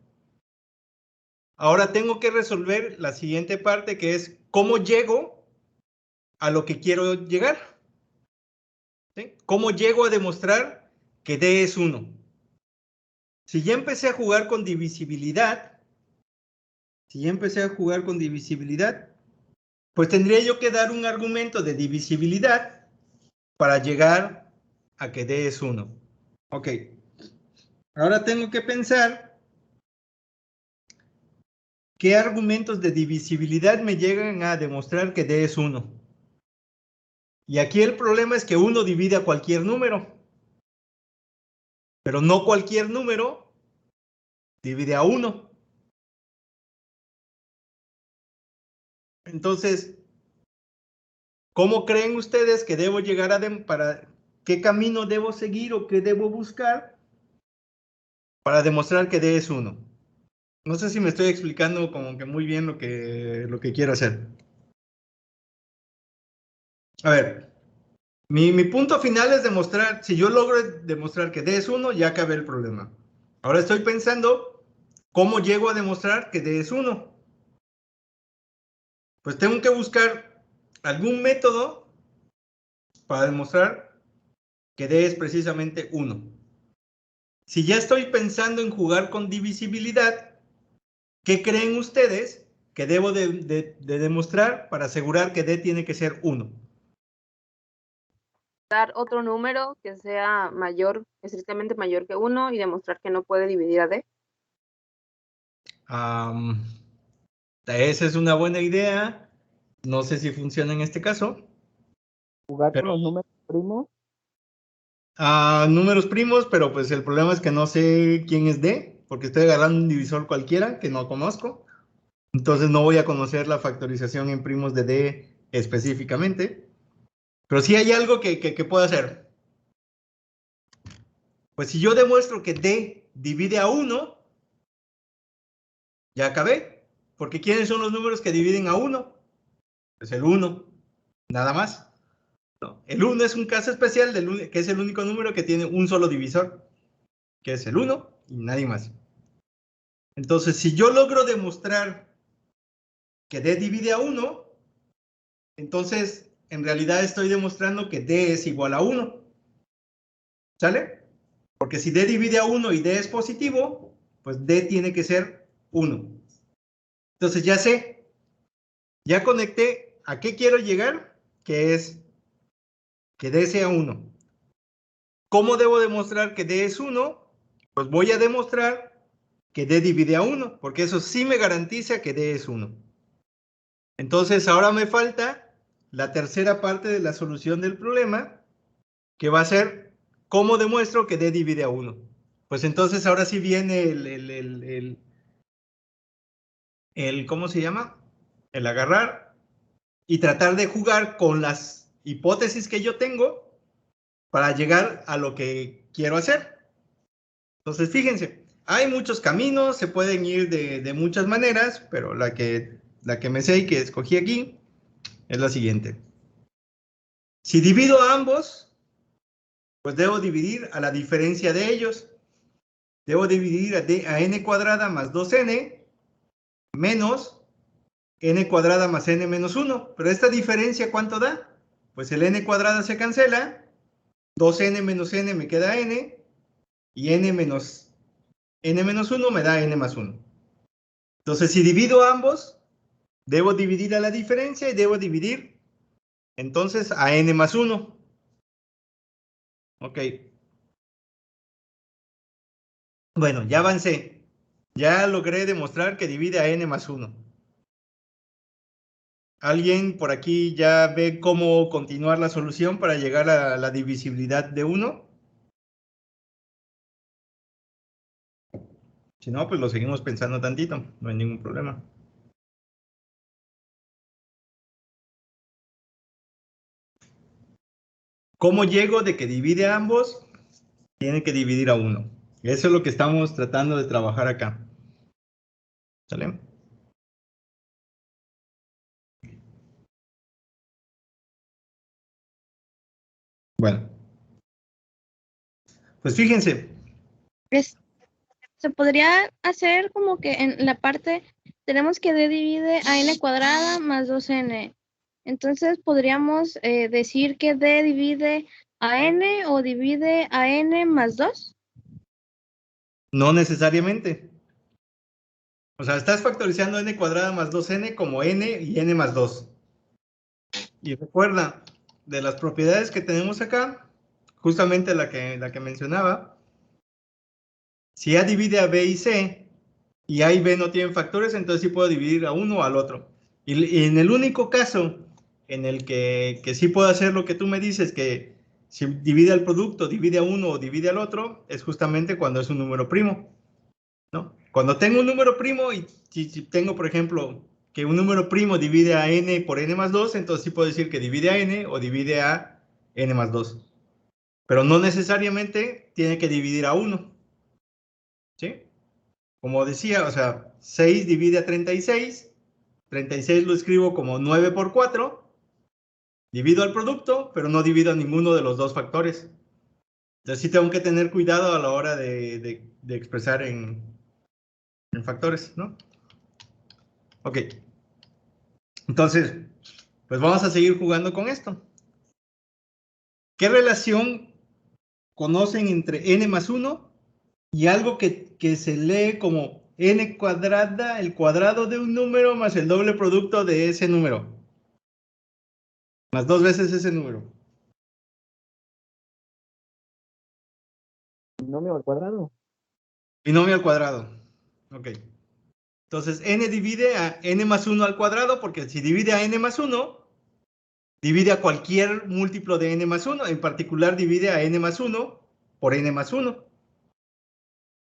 Ahora tengo que resolver la siguiente parte, que es cómo llego a lo que quiero llegar. ¿Sí? ¿Cómo llego a demostrar que d es 1? Si ya empecé a jugar con divisibilidad, pues tendría yo que dar un argumento de divisibilidad para llegar a que d es 1. Ok. Ahora tengo que pensar qué argumentos de divisibilidad me llegan a demostrar que d es 1. Y aquí el problema es que 1 divide a cualquier número, pero no cualquier número divide a 1. Entonces, ¿cómo creen ustedes que debo llegar para qué camino debo seguir o qué debo buscar para demostrar que D es 1. No sé si me estoy explicando como que muy bien lo que quiero hacer. A ver, mi punto final es demostrar, si yo logro demostrar que D es 1, ya acabé el problema. Ahora estoy pensando, ¿cómo llego a demostrar que D es 1? Pues tengo que buscar algún método para demostrar que D es precisamente 1. Si ya estoy pensando en jugar con divisibilidad, ¿qué creen ustedes que debo de demostrar para asegurar que D tiene que ser 1? Dar otro número que sea mayor, estrictamente mayor que 1 y demostrar que no puede dividir a D. Esa es una buena idea. No sé si funciona en este caso. Jugar con los números primos. Números primos, pero pues el problema es que no sé quién es D, porque estoy agarrando un divisor cualquiera que no conozco. Entonces no voy a conocer la factorización en primos de D específicamente. Pero sí hay algo que puedo hacer. Pues si yo demuestro que D divide a 1, ya acabé. Porque ¿quiénes son los números que dividen a 1? Pues el 1, nada más. No, el 1 es un caso especial, que es el único número que tiene un solo divisor, que es el 1 y nadie más. Entonces, si yo logro demostrar que D divide a 1, entonces en realidad estoy demostrando que D es igual a 1. ¿Sale? Porque si D divide a 1 y D es positivo, pues D tiene que ser 1. Entonces ya sé, ya conecté a qué quiero llegar, que es que D sea 1. ¿Cómo debo demostrar que D es 1? Pues voy a demostrar que D divide a 1, porque eso sí me garantiza que D es 1. Entonces ahora me falta la tercera parte de la solución del problema, que va a ser cómo demuestro que D divide a 1. Pues entonces ahora sí viene ¿cómo se llama? El agarrar y tratar de jugar con las hipótesis que yo tengo para llegar a lo que quiero hacer. Entonces, fíjense, hay muchos caminos, se pueden ir de muchas maneras, pero la que me sé y que escogí aquí es la siguiente. Si divido a ambos, pues debo dividir a la diferencia de ellos. Debo dividir a n cuadrada más 2n menos n cuadrada más n menos 1. Pero esta diferencia, ¿cuánto da? Pues el n cuadrada se cancela, 2n menos n me queda n, y n menos 1 me da n más 1. Entonces, si divido a ambos, debo dividir a la diferencia y debo dividir entonces a n más 1. Ok. Bueno, ya avancé. Ya logré demostrar que divide a n más 1. ¿Alguien por aquí ya ve cómo continuar la solución para llegar a la divisibilidad de 1? Si no, pues lo seguimos pensando tantito. No hay ningún problema. ¿Cómo llego de que divide a ambos? Tiene que dividir a 1. Eso es lo que estamos tratando de trabajar acá. ¿Sale? Bueno. Pues fíjense. Se podría hacer como que en la parte tenemos que D divide a n cuadrada más 2n. Entonces podríamos decir que D divide a n o divide a n más 2. No necesariamente. O sea, estás factorizando n cuadrada más 2n como n y n más 2. Y recuerda, de las propiedades que tenemos acá, justamente la que mencionaba, si A divide a B y C, y A y B no tienen factores, entonces sí puedo dividir a uno o al otro. Y en el único caso en el que sí puedo hacer lo que tú me dices, que si divide al producto, divide a uno o divide al otro, es justamente cuando es un número primo, ¿no? Cuando tengo un número primo y si tengo, por ejemplo, que un número primo divide a n por n más 2, entonces sí puedo decir que divide a n o divide a n más 2. Pero no necesariamente tiene que dividir a 1. ¿sí? Como decía, o sea, 6 divide a 36. 36 lo escribo como 9 por 4. Divido el producto, pero no divido a ninguno de los dos factores. Entonces sí tengo que tener cuidado a la hora de expresar en factores, ¿no? Ok. Entonces, pues vamos a seguir jugando con esto. ¿Qué relación conocen entre n más 1 y algo que se lee como n cuadrada, el cuadrado de un número más el doble producto de ese número? Más 2 veces ese número. Binomio al cuadrado. Binomio al cuadrado. Ok. Entonces, n divide a n más 1 al cuadrado, porque si divide a n más 1, divide a cualquier múltiplo de n más 1. En particular, divide a n más 1 por n más 1.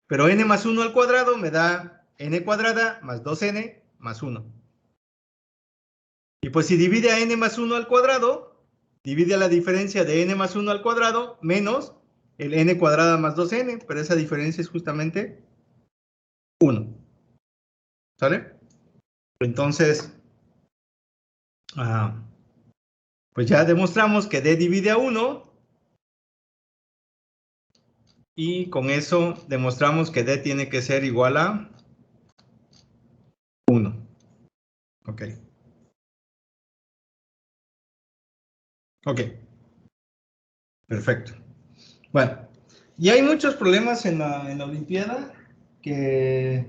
Pero n más 1 al cuadrado me da n cuadrada más 2n más 1. Y pues si divide a n más 1 al cuadrado, divide a la diferencia de n más 1 al cuadrado menos el n cuadrada más 2n, pero esa diferencia es justamente 1. ¿Sale? Entonces, pues ya demostramos que d divide a 1. Y con eso demostramos que d tiene que ser igual a 1. Ok. Ok. Perfecto. Bueno, y hay muchos problemas en la Olimpiada que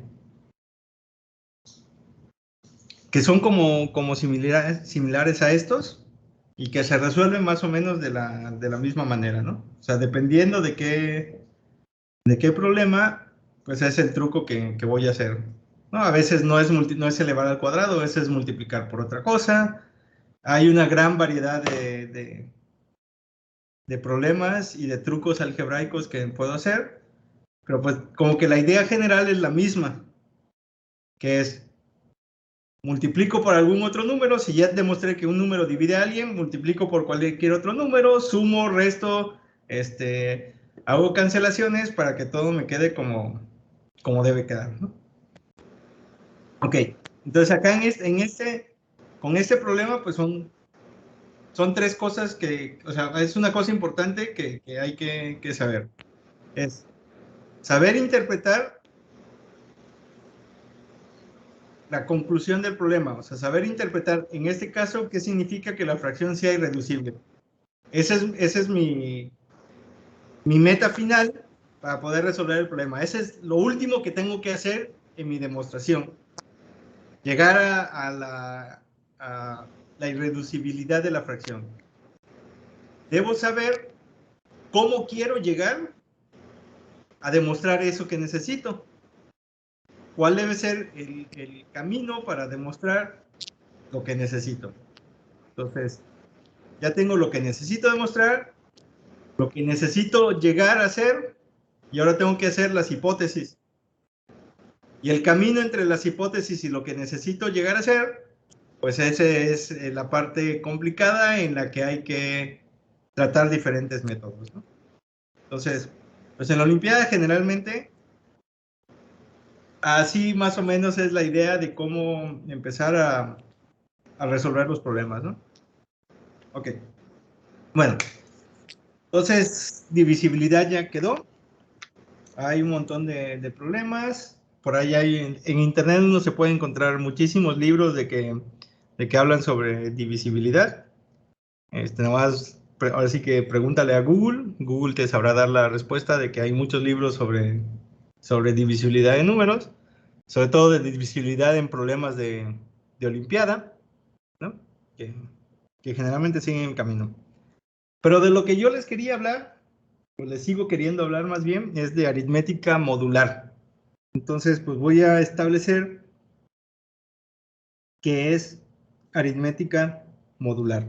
son como similares a estos y que se resuelven más o menos de la misma manera, ¿no? O sea, dependiendo de qué problema, pues es el truco que voy a hacer, ¿no? A veces no es elevar al cuadrado, a veces es multiplicar por otra cosa. Hay una gran variedad de problemas y de trucos algebraicos que puedo hacer, pero pues como que la idea general es la misma, que es multiplico por algún otro número. Si ya demostré que un número divide a alguien, multiplico por cualquier otro número, sumo, resto, hago cancelaciones para que todo me quede como debe quedar, ¿no? Ok, entonces acá con este problema, pues son 3 cosas o sea, es una cosa importante que hay que saber. Es saber interpretar la conclusión del problema, o sea, saber interpretar en este caso qué significa que la fracción sea irreducible. Ese es mi meta final para poder resolver el problema. Ese es lo último que tengo que hacer en mi demostración. Llegar a la irreducibilidad de la fracción. Debo saber cómo quiero llegar a demostrar eso que necesito. ¿Cuál debe ser el camino para demostrar lo que necesito? Entonces, ya tengo lo que necesito demostrar, lo que necesito llegar a hacer, y ahora tengo que hacer las hipótesis. Y el camino entre las hipótesis y lo que necesito llegar a hacer, pues esa es la parte complicada en la que hay que tratar diferentes métodos, ¿no? Entonces, pues en la Olimpiada generalmente, así más o menos es la idea de cómo empezar a resolver los problemas, ¿no? Ok. Bueno, entonces divisibilidad ya quedó. Hay un montón de problemas. Por ahí en internet uno se puede encontrar muchísimos libros de que hablan sobre divisibilidad. Nada más, ahora sí que pregúntale a Google. Google te sabrá dar la respuesta de que hay muchos libros sobre divisibilidad de números, sobre todo de divisibilidad en problemas de Olimpiada, ¿no? Que generalmente siguen en camino. Pero de lo que yo les quería hablar, o les sigo queriendo hablar más bien, es de aritmética modular. Entonces, pues voy a establecer qué es aritmética modular.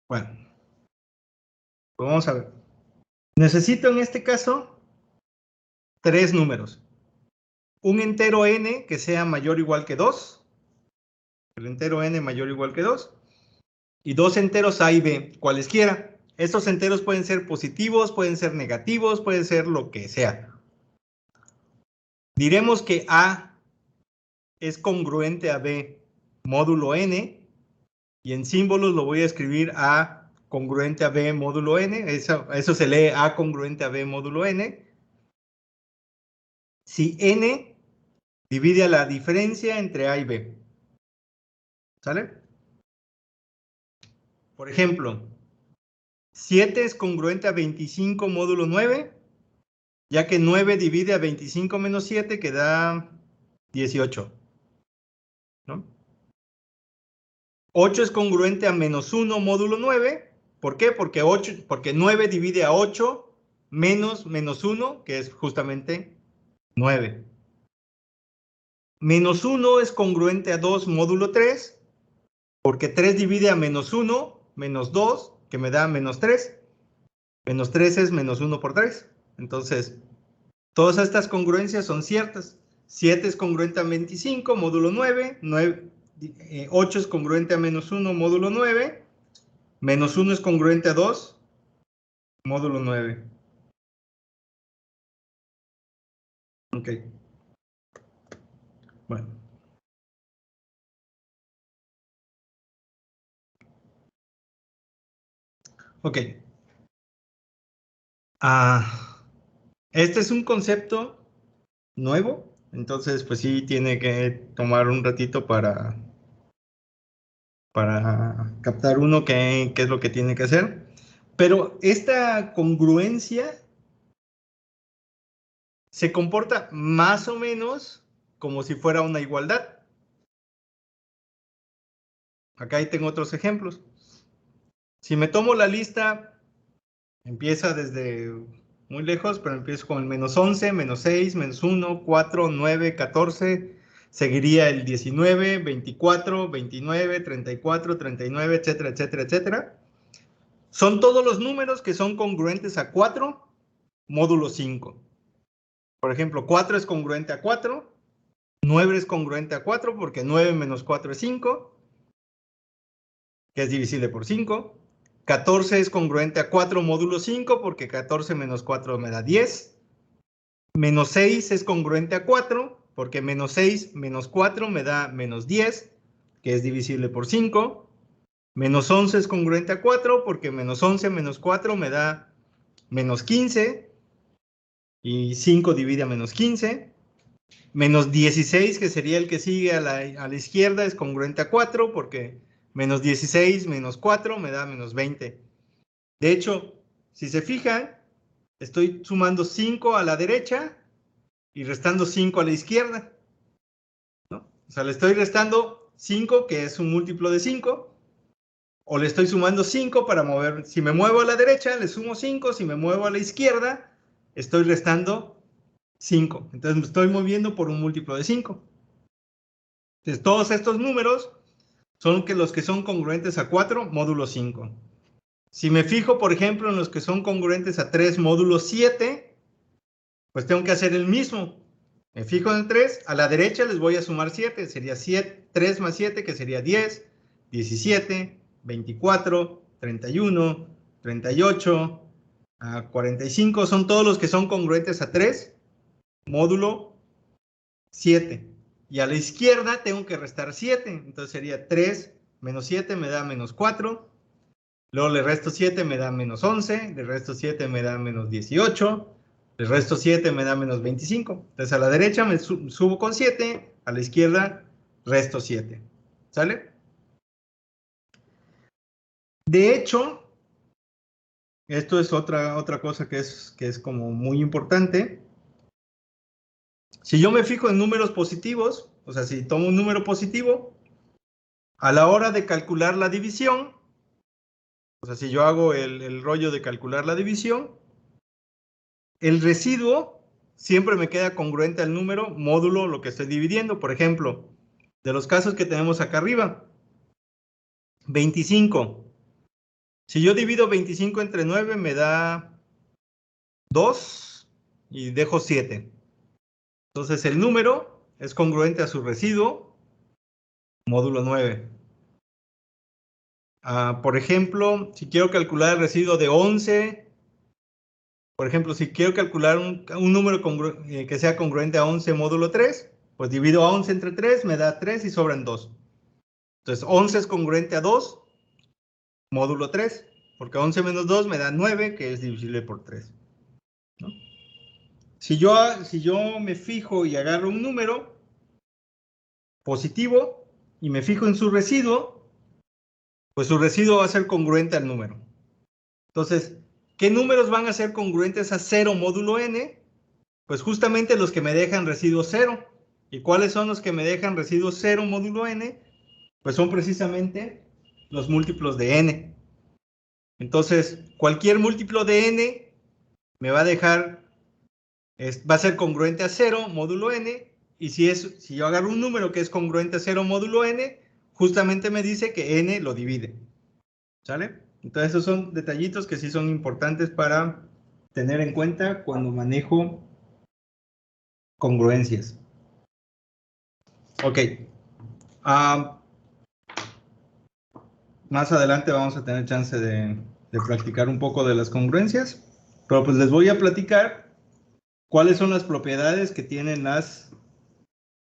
Bueno, pues vamos a ver. Necesito en este caso 3 números. Un entero n que sea mayor o igual que 2. El entero n mayor o igual que 2. Y 2 enteros a y b, cualesquiera. Estos enteros pueden ser positivos, pueden ser negativos, pueden ser lo que sea. Diremos que A es congruente a B módulo n, y en símbolos lo voy a escribir A congruente a B módulo n. Eso se lee A congruente a B módulo n. Si n divide a la diferencia entre A y B. ¿Sale? Por ejemplo, 7 es congruente a 25 módulo 9, ya que 9 divide a 25 menos 7, que da 18. ¿No? 8 es congruente a menos 1 módulo 9. ¿Por qué? Porque 9 divide a 8 menos 1, que es justamente 9. Menos 1 es congruente a 2 módulo 3, porque 3 divide a menos 1, menos 2, que me da menos 3. Menos 3 es menos 1 por 3. Entonces, todas estas congruencias son ciertas. 7 es congruente a 25, módulo 9. 8 es congruente a menos 1, módulo 9. Menos 1 es congruente a 2, módulo 9. Ok. Bueno. Ok. Este es un concepto nuevo, entonces pues sí tiene que tomar un ratito para captar uno qué es lo que tiene que hacer. Pero esta congruencia se comporta más o menos como si fuera una igualdad. Acá ahí tengo otros ejemplos. Si me tomo la lista, empieza desde muy lejos, pero empiezo con el menos 11, menos 6, menos 1, 4, 9, 14. Seguiría el 19, 24, 29, 34, 39, etcétera, etcétera, etcétera. Son todos los números que son congruentes a 4, módulo 5. Por ejemplo, 4 es congruente a 4, 9 es congruente a 4 porque 9 menos 4 es 5, que es divisible por 5. 14 es congruente a 4 módulo 5 porque 14 menos 4 me da 10. Menos 6 es congruente a 4 porque menos 6 menos 4 me da menos 10, que es divisible por 5. Menos 11 es congruente a 4 porque menos 11 menos 4 me da menos 15. Y 5 divide a menos 15. Menos 16, que sería el que sigue a la izquierda, es congruente a 4 porque menos 16 menos 4 me da menos 20. De hecho, si se fijan, estoy sumando 5 a la derecha y restando 5 a la izquierda, ¿no? O sea, le estoy restando 5, que es un múltiplo de 5, o le estoy sumando 5 para mover. Si me muevo a la derecha, le sumo 5. Si me muevo a la izquierda, estoy restando 5. Entonces me estoy moviendo por un múltiplo de 5. Entonces, todos estos números son los que son congruentes a 4, módulo 5. Si me fijo, por ejemplo, en los que son congruentes a 3, módulo 7, pues tengo que hacer el mismo. Me fijo en el 3, a la derecha les voy a sumar 7, sería 7, 3 más 7, que sería 10, 17, 24, 31, 38, 45, son todos los que son congruentes a 3, módulo 7. Y a la izquierda tengo que restar 7, entonces sería 3 menos 7 me da menos 4, luego le resto 7 me da menos 11, le resto 7 me da menos 18, le resto 7 me da menos 25. Entonces a la derecha me subo con 7, a la izquierda resto 7. ¿Sale? De hecho, esto es otra cosa que es como muy importante. Si yo me fijo en números positivos, o sea, si tomo un número positivo, a la hora de calcular la división, o sea, si yo hago el rollo de calcular la división, el residuo siempre me queda congruente al número módulo lo que estoy dividiendo. Por ejemplo, de los casos que tenemos acá arriba, 25. Si yo divido 25 entre 9 me da 2 y dejo 7. Entonces el número es congruente a su residuo, módulo 9. Por ejemplo, si quiero calcular el residuo de 11, por ejemplo, si quiero calcular un número que sea congruente a 11 módulo 3, pues divido a 11 entre 3, me da 3 y sobran 2. Entonces, 11 es congruente a 2 módulo 3, porque 11 menos 2 me da 9, que es divisible por 3, ¿no? Si yo me fijo y agarro un número positivo y me fijo en su residuo, pues su residuo va a ser congruente al número. Entonces, ¿qué números van a ser congruentes a 0 módulo n? Pues justamente los que me dejan residuo 0. ¿Y cuáles son los que me dejan residuo 0 módulo n? Pues son precisamente los múltiplos de n. Entonces, cualquier múltiplo de n me va a dejar, va a ser congruente a 0 módulo n, y si yo agarro un número que es congruente a 0 módulo n, justamente me dice que n lo divide. ¿Sale? Entonces, esos son detallitos que sí son importantes para tener en cuenta cuando manejo congruencias. Ok. Más adelante vamos a tener chance de practicar un poco de las congruencias, pero pues les voy a platicar cuáles son las propiedades que tienen las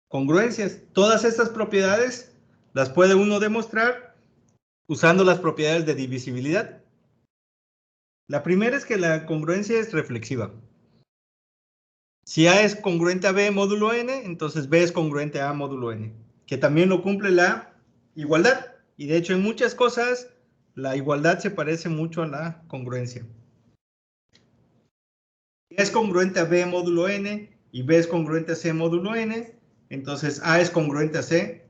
congruencias. Todas estas propiedades las puede uno demostrar usando las propiedades de divisibilidad. La primera es que la congruencia es reflexiva. Si A es congruente a B módulo n, entonces B es congruente a módulo n, que también lo cumple la igualdad. Y de hecho en muchas cosas la igualdad se parece mucho a la congruencia. Si A es congruente a B módulo n y B es congruente a C módulo n, entonces A es congruente a C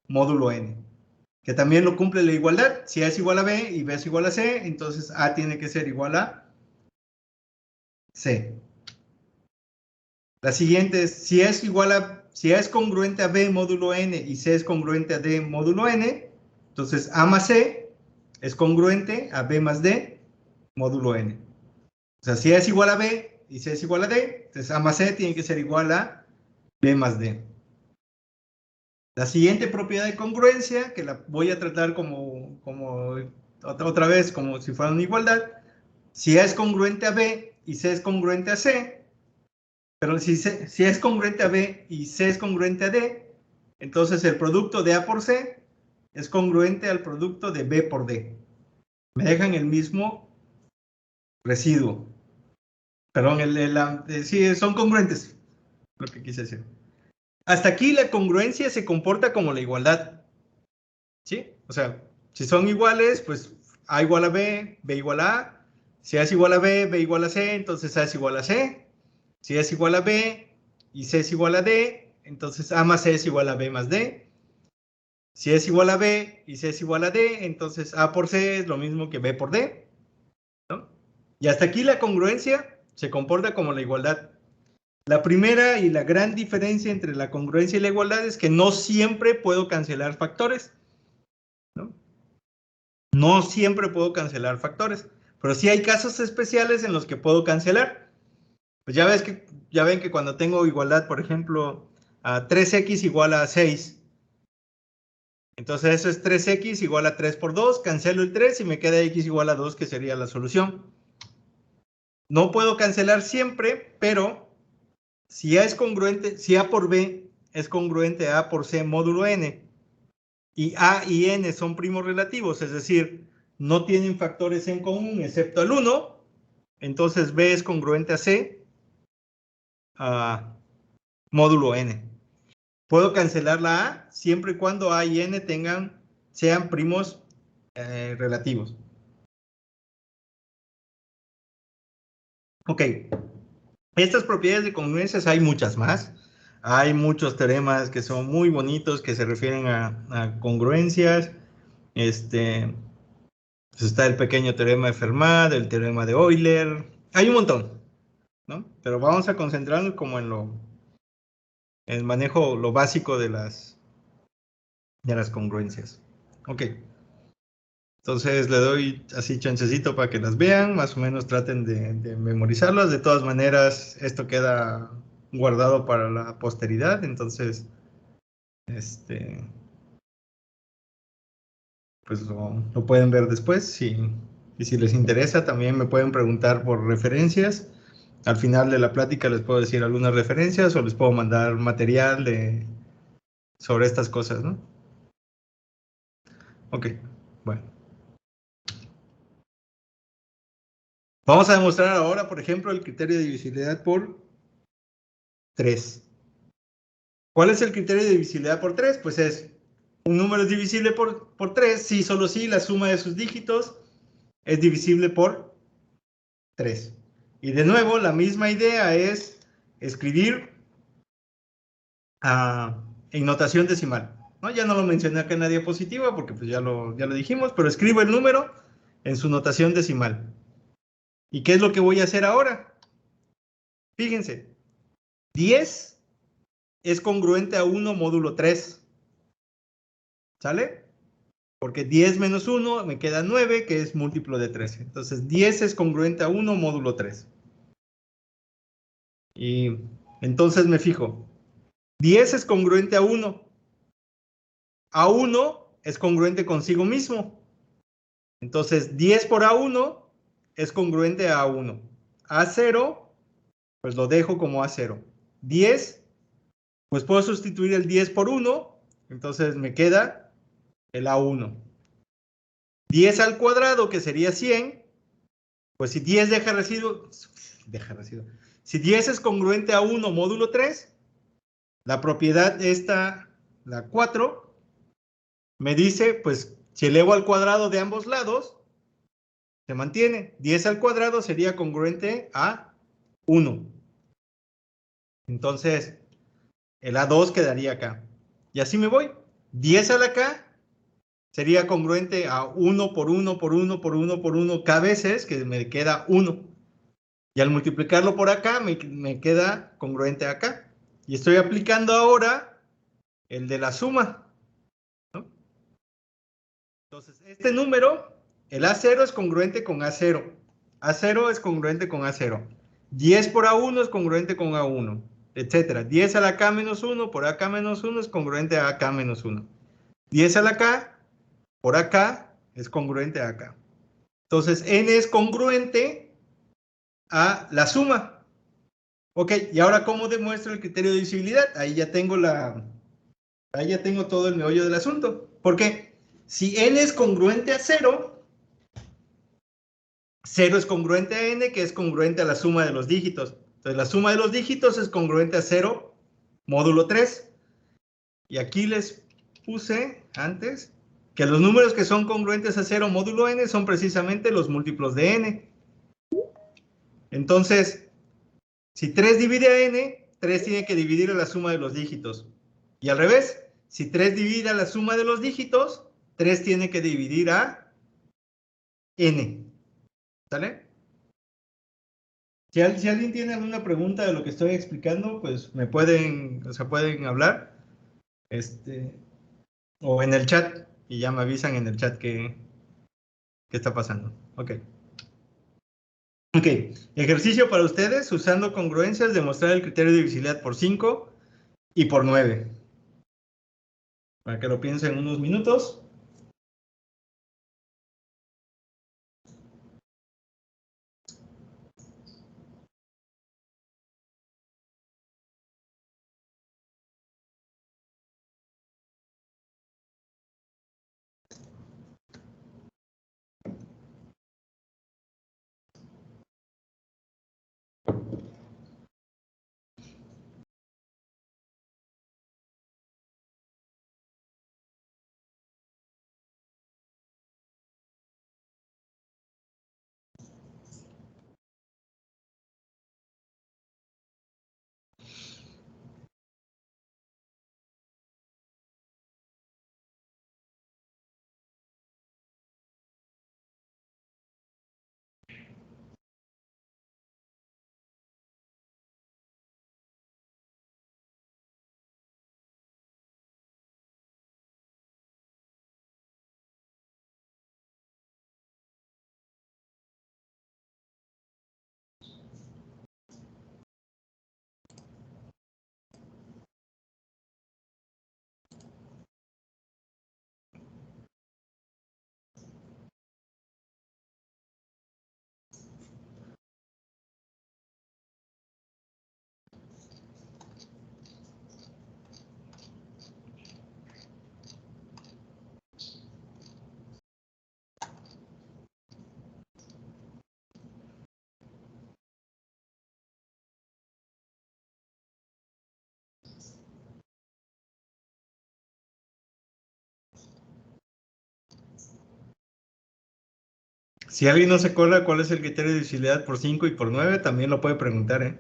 módulo n, que también lo cumple la igualdad. Si A es igual a B y B es igual a C, entonces A tiene que ser igual a C. La siguiente es, si A es congruente a B módulo n y C es congruente a D módulo n, entonces A más C es congruente a B más D módulo n. O sea, si A es igual a B y C es igual a D, entonces A más C tiene que ser igual a B más D. La siguiente propiedad de congruencia, que la voy a tratar como otra vez, como si fuera una igualdad. Si A es congruente a B y C es congruente a C, pero si es congruente a B y C es congruente a D, entonces el producto de A por C es congruente al producto de B por D. Me dejan el mismo residuo. Perdón, sí, son congruentes, lo que quise decir. Hasta aquí la congruencia se comporta como la igualdad. ¿Sí? O sea, si son iguales, pues A igual a B, B igual a A. Si A es igual a B, B igual a C, entonces A es igual a C. Si A es igual a B y C es igual a D, entonces A más C es igual a B más D. Si es igual a B y C es igual a D, entonces A por C es lo mismo que B por D, ¿no? Y hasta aquí la congruencia se comporta como la igualdad. La primera y la gran diferencia entre la congruencia y la igualdad es que no siempre puedo cancelar factores, ¿no? No siempre puedo cancelar factores, pero sí hay casos especiales en los que puedo cancelar. Pues ya ven que cuando tengo igualdad, por ejemplo, a 3x igual a 6, entonces eso es 3x igual a 3 por 2, cancelo el 3 y me queda x igual a 2, que sería la solución. No puedo cancelar siempre, pero si A es congruente, si A por B es congruente a A por C módulo n, y A y n son primos relativos, es decir, no tienen factores en común excepto el 1, entonces B es congruente a C módulo n. Puedo cancelar la A siempre y cuando A y n sean primos relativos. Ok. Estas propiedades de congruencias hay muchas más. Hay muchos teoremas que son muy bonitos que se refieren a congruencias. Pues está el pequeño teorema de Fermat, el teorema de Euler. Hay un montón, ¿no? Pero vamos a concentrarnos como en el manejo, lo básico de las congruencias. Ok. Entonces le doy así chancecito para que las vean, más o menos traten de memorizarlas. De todas maneras, esto queda guardado para la posteridad, entonces, pues lo pueden ver después. Y si les interesa, también me pueden preguntar por referencias. Al final de la plática les puedo decir algunas referencias o les puedo mandar material sobre estas cosas, ¿no? Ok, bueno. Vamos a demostrar ahora, por ejemplo, el criterio de divisibilidad por 3. ¿Cuál es el criterio de divisibilidad por 3? Pues es, un número es divisible por 3 si solo si la suma de sus dígitos es divisible por 3. Y de nuevo, la misma idea es escribir en notación decimal, ¿no? Ya no lo mencioné acá en la diapositiva porque pues ya lo dijimos, pero escribo el número en su notación decimal. ¿Y qué es lo que voy a hacer ahora? Fíjense, 10 es congruente a 1 módulo 3. ¿Sale? Porque 10 menos 1 me queda 9, que es múltiplo de 13. Entonces 10 es congruente a 1 módulo 3. Y entonces me fijo, 10 es congruente a 1. A1 es congruente consigo mismo. Entonces 10 por A1 es congruente a A1. A0, pues lo dejo como A0. 10, pues puedo sustituir el 10 por 1, entonces me queda el A1. 10 al cuadrado, que sería 100, pues si 10 deja residuo. Si 10 es congruente a 1 módulo 3, la propiedad esta, la 4, me dice, pues si elevo al cuadrado de ambos lados, se mantiene. 10 al cuadrado sería congruente a 1. Entonces, el A2 quedaría acá. Y así me voy. 10 a la K sería congruente a 1 por 1 por 1 por 1 por 1 K veces, que me queda 1. Y al multiplicarlo por acá, me queda congruente acá. Y estoy aplicando ahora el de la suma, ¿no? Entonces, este número, el A0 es congruente con A0. A0 es congruente con A0. 10 por A1 es congruente con A1, etcétera. 10 a la K menos 1 por AK menos 1 es congruente a AK menos 1. 10 a la K por AK es congruente a AK. Entonces, N es congruente a la suma. Ok, y ahora, ¿cómo demuestro el criterio de divisibilidad? Ahí ya tengo todo el meollo del asunto. Porque si n es congruente a 0, 0 es congruente a n, que es congruente a la suma de los dígitos. Entonces, la suma de los dígitos es congruente a 0 módulo 3. Y aquí les puse antes que los números que son congruentes a 0 módulo n son precisamente los múltiplos de n. Entonces, si 3 divide a n, 3 tiene que dividir a la suma de los dígitos. Y al revés, si 3 divide a la suma de los dígitos, 3 tiene que dividir a n. ¿Sale? Si alguien tiene alguna pregunta de lo que estoy explicando, pues me pueden hablar. O en el chat, y ya me avisan en el chat qué está pasando. Ok. Ok, ejercicio para ustedes, usando congruencias, demostrar el criterio de divisibilidad por 5 y por 9. Para que lo piensen unos minutos. Si alguien no se cola, ¿cuál es el criterio de divisibilidad por 5 y por 9? También lo puede preguntar, ¿eh?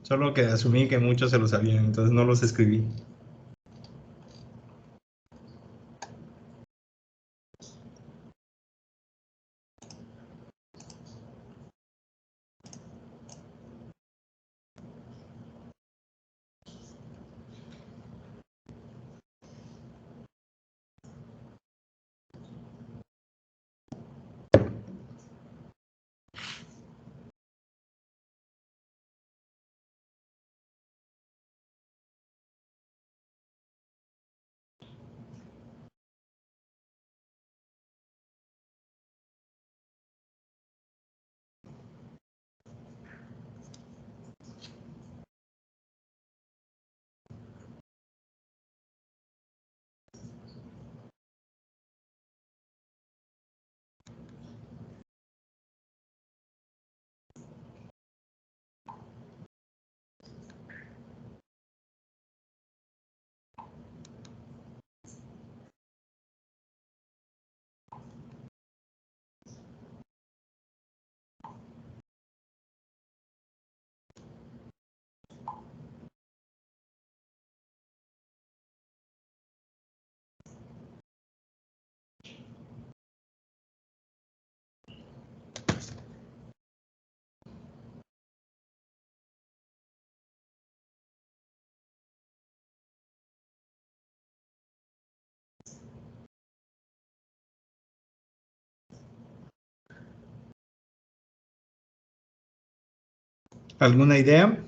Solo que asumí que muchos se lo sabían, entonces no los escribí. ¿Alguna idea?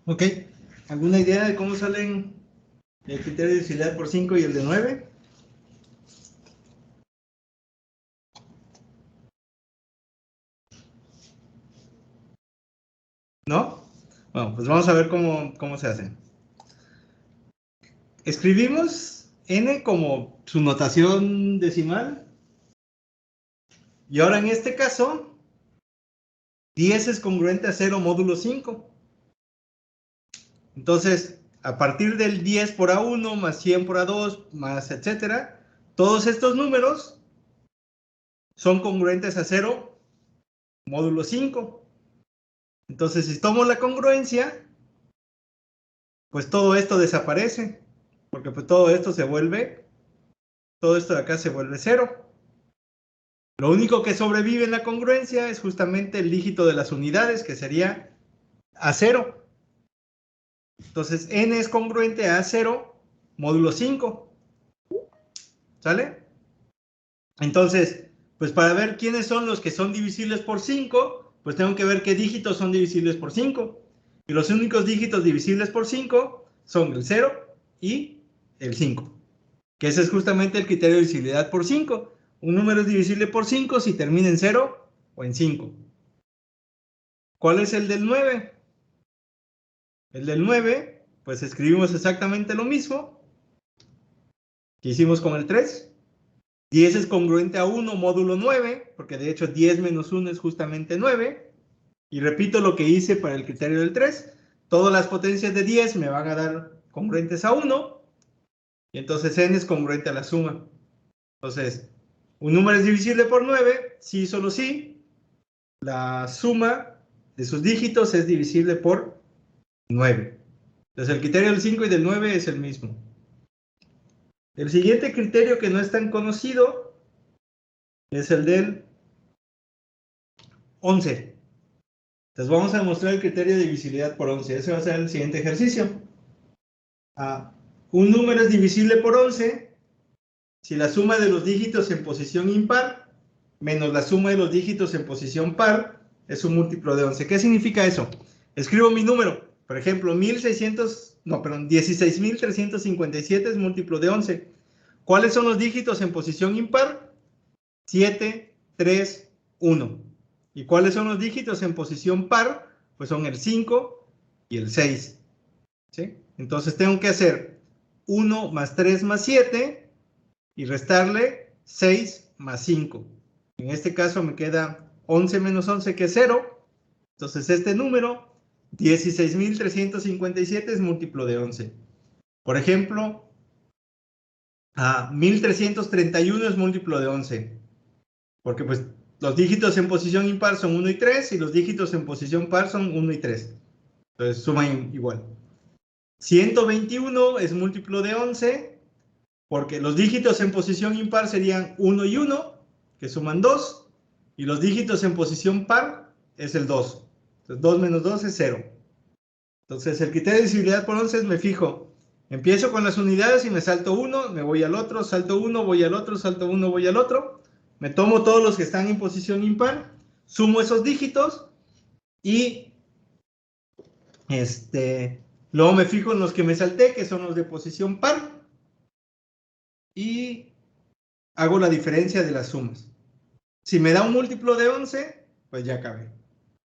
Ok. ¿Alguna idea de cómo salen el criterio de divisibilidad por 5 y el de 9? ¿No? Bueno, pues vamos a ver cómo se hace. escribimos n como su notación decimal. Y ahora en este caso, 10 es congruente a 0 módulo 5. Entonces, a partir del 10 por A1 más 100 por A2 más etcétera, todos estos números son congruentes a 0 módulo 5. Entonces, si tomo la congruencia, pues todo esto desaparece, porque pues todo esto de acá se vuelve 0. Lo único que sobrevive en la congruencia es justamente el dígito de las unidades, que sería A0. Entonces, n es congruente a A0 módulo 5. ¿Sale? Entonces, pues para ver quiénes son los que son divisibles por 5, pues tengo que ver qué dígitos son divisibles por 5. Y los únicos dígitos divisibles por 5 son el 0 y el 5. Que ese es justamente el criterio de divisibilidad por 5. Un número es divisible por 5 si termina en 0 o en 5. ¿Cuál es el del 9? El del 9, pues escribimos exactamente lo mismo que hicimos con el 3. 10 es congruente a 1 módulo 9, porque de hecho 10 menos 1 es justamente 9. Y repito lo que hice para el criterio del 3. Todas las potencias de 10 me van a dar congruentes a 1. Y entonces n es congruente a la suma. Entonces, un número es divisible por 9, sí, solo sí. La suma de sus dígitos es divisible por 9. Entonces, el criterio del 5 y del 9 es el mismo. El siguiente criterio que no es tan conocido es el del 11. Entonces vamos a demostrar el criterio de divisibilidad por 11. Ese va a ser el siguiente ejercicio. Un número es divisible por 11 si la suma de los dígitos en posición impar menos la suma de los dígitos en posición par es un múltiplo de 11. ¿Qué significa eso? Escribo mi número. Por ejemplo, 16.357 es múltiplo de 11. ¿Cuáles son los dígitos en posición impar? 7, 3, 1. ¿Y cuáles son los dígitos en posición par? Pues son el 5 y el 6. ¿Sí? Entonces tengo que hacer 1 más 3 más 7 y restarle 6 más 5. En este caso me queda 11 menos 11, que es 0. Entonces este número, 16.357, es múltiplo de 11. Por ejemplo, 1.331 es múltiplo de 11. Porque pues los dígitos en posición impar son 1 y 3 y los dígitos en posición par son 1 y 3. Entonces suman igual. 121 es múltiplo de 11 porque los dígitos en posición impar serían 1 y 1, que suman 2, y los dígitos en posición par es el 2. Entonces 2 menos 2 es 0. Entonces el criterio de divisibilidad por 11 es me fijo. Empiezo con las unidades y me salto 1, me voy al otro, salto 1, voy al otro, salto 1, voy al otro. Me tomo todos los que están en posición impar, sumo esos dígitos y luego me fijo en los que me salté, que son los de posición par, y hago la diferencia de las sumas. Si me da un múltiplo de 11, pues ya acabé.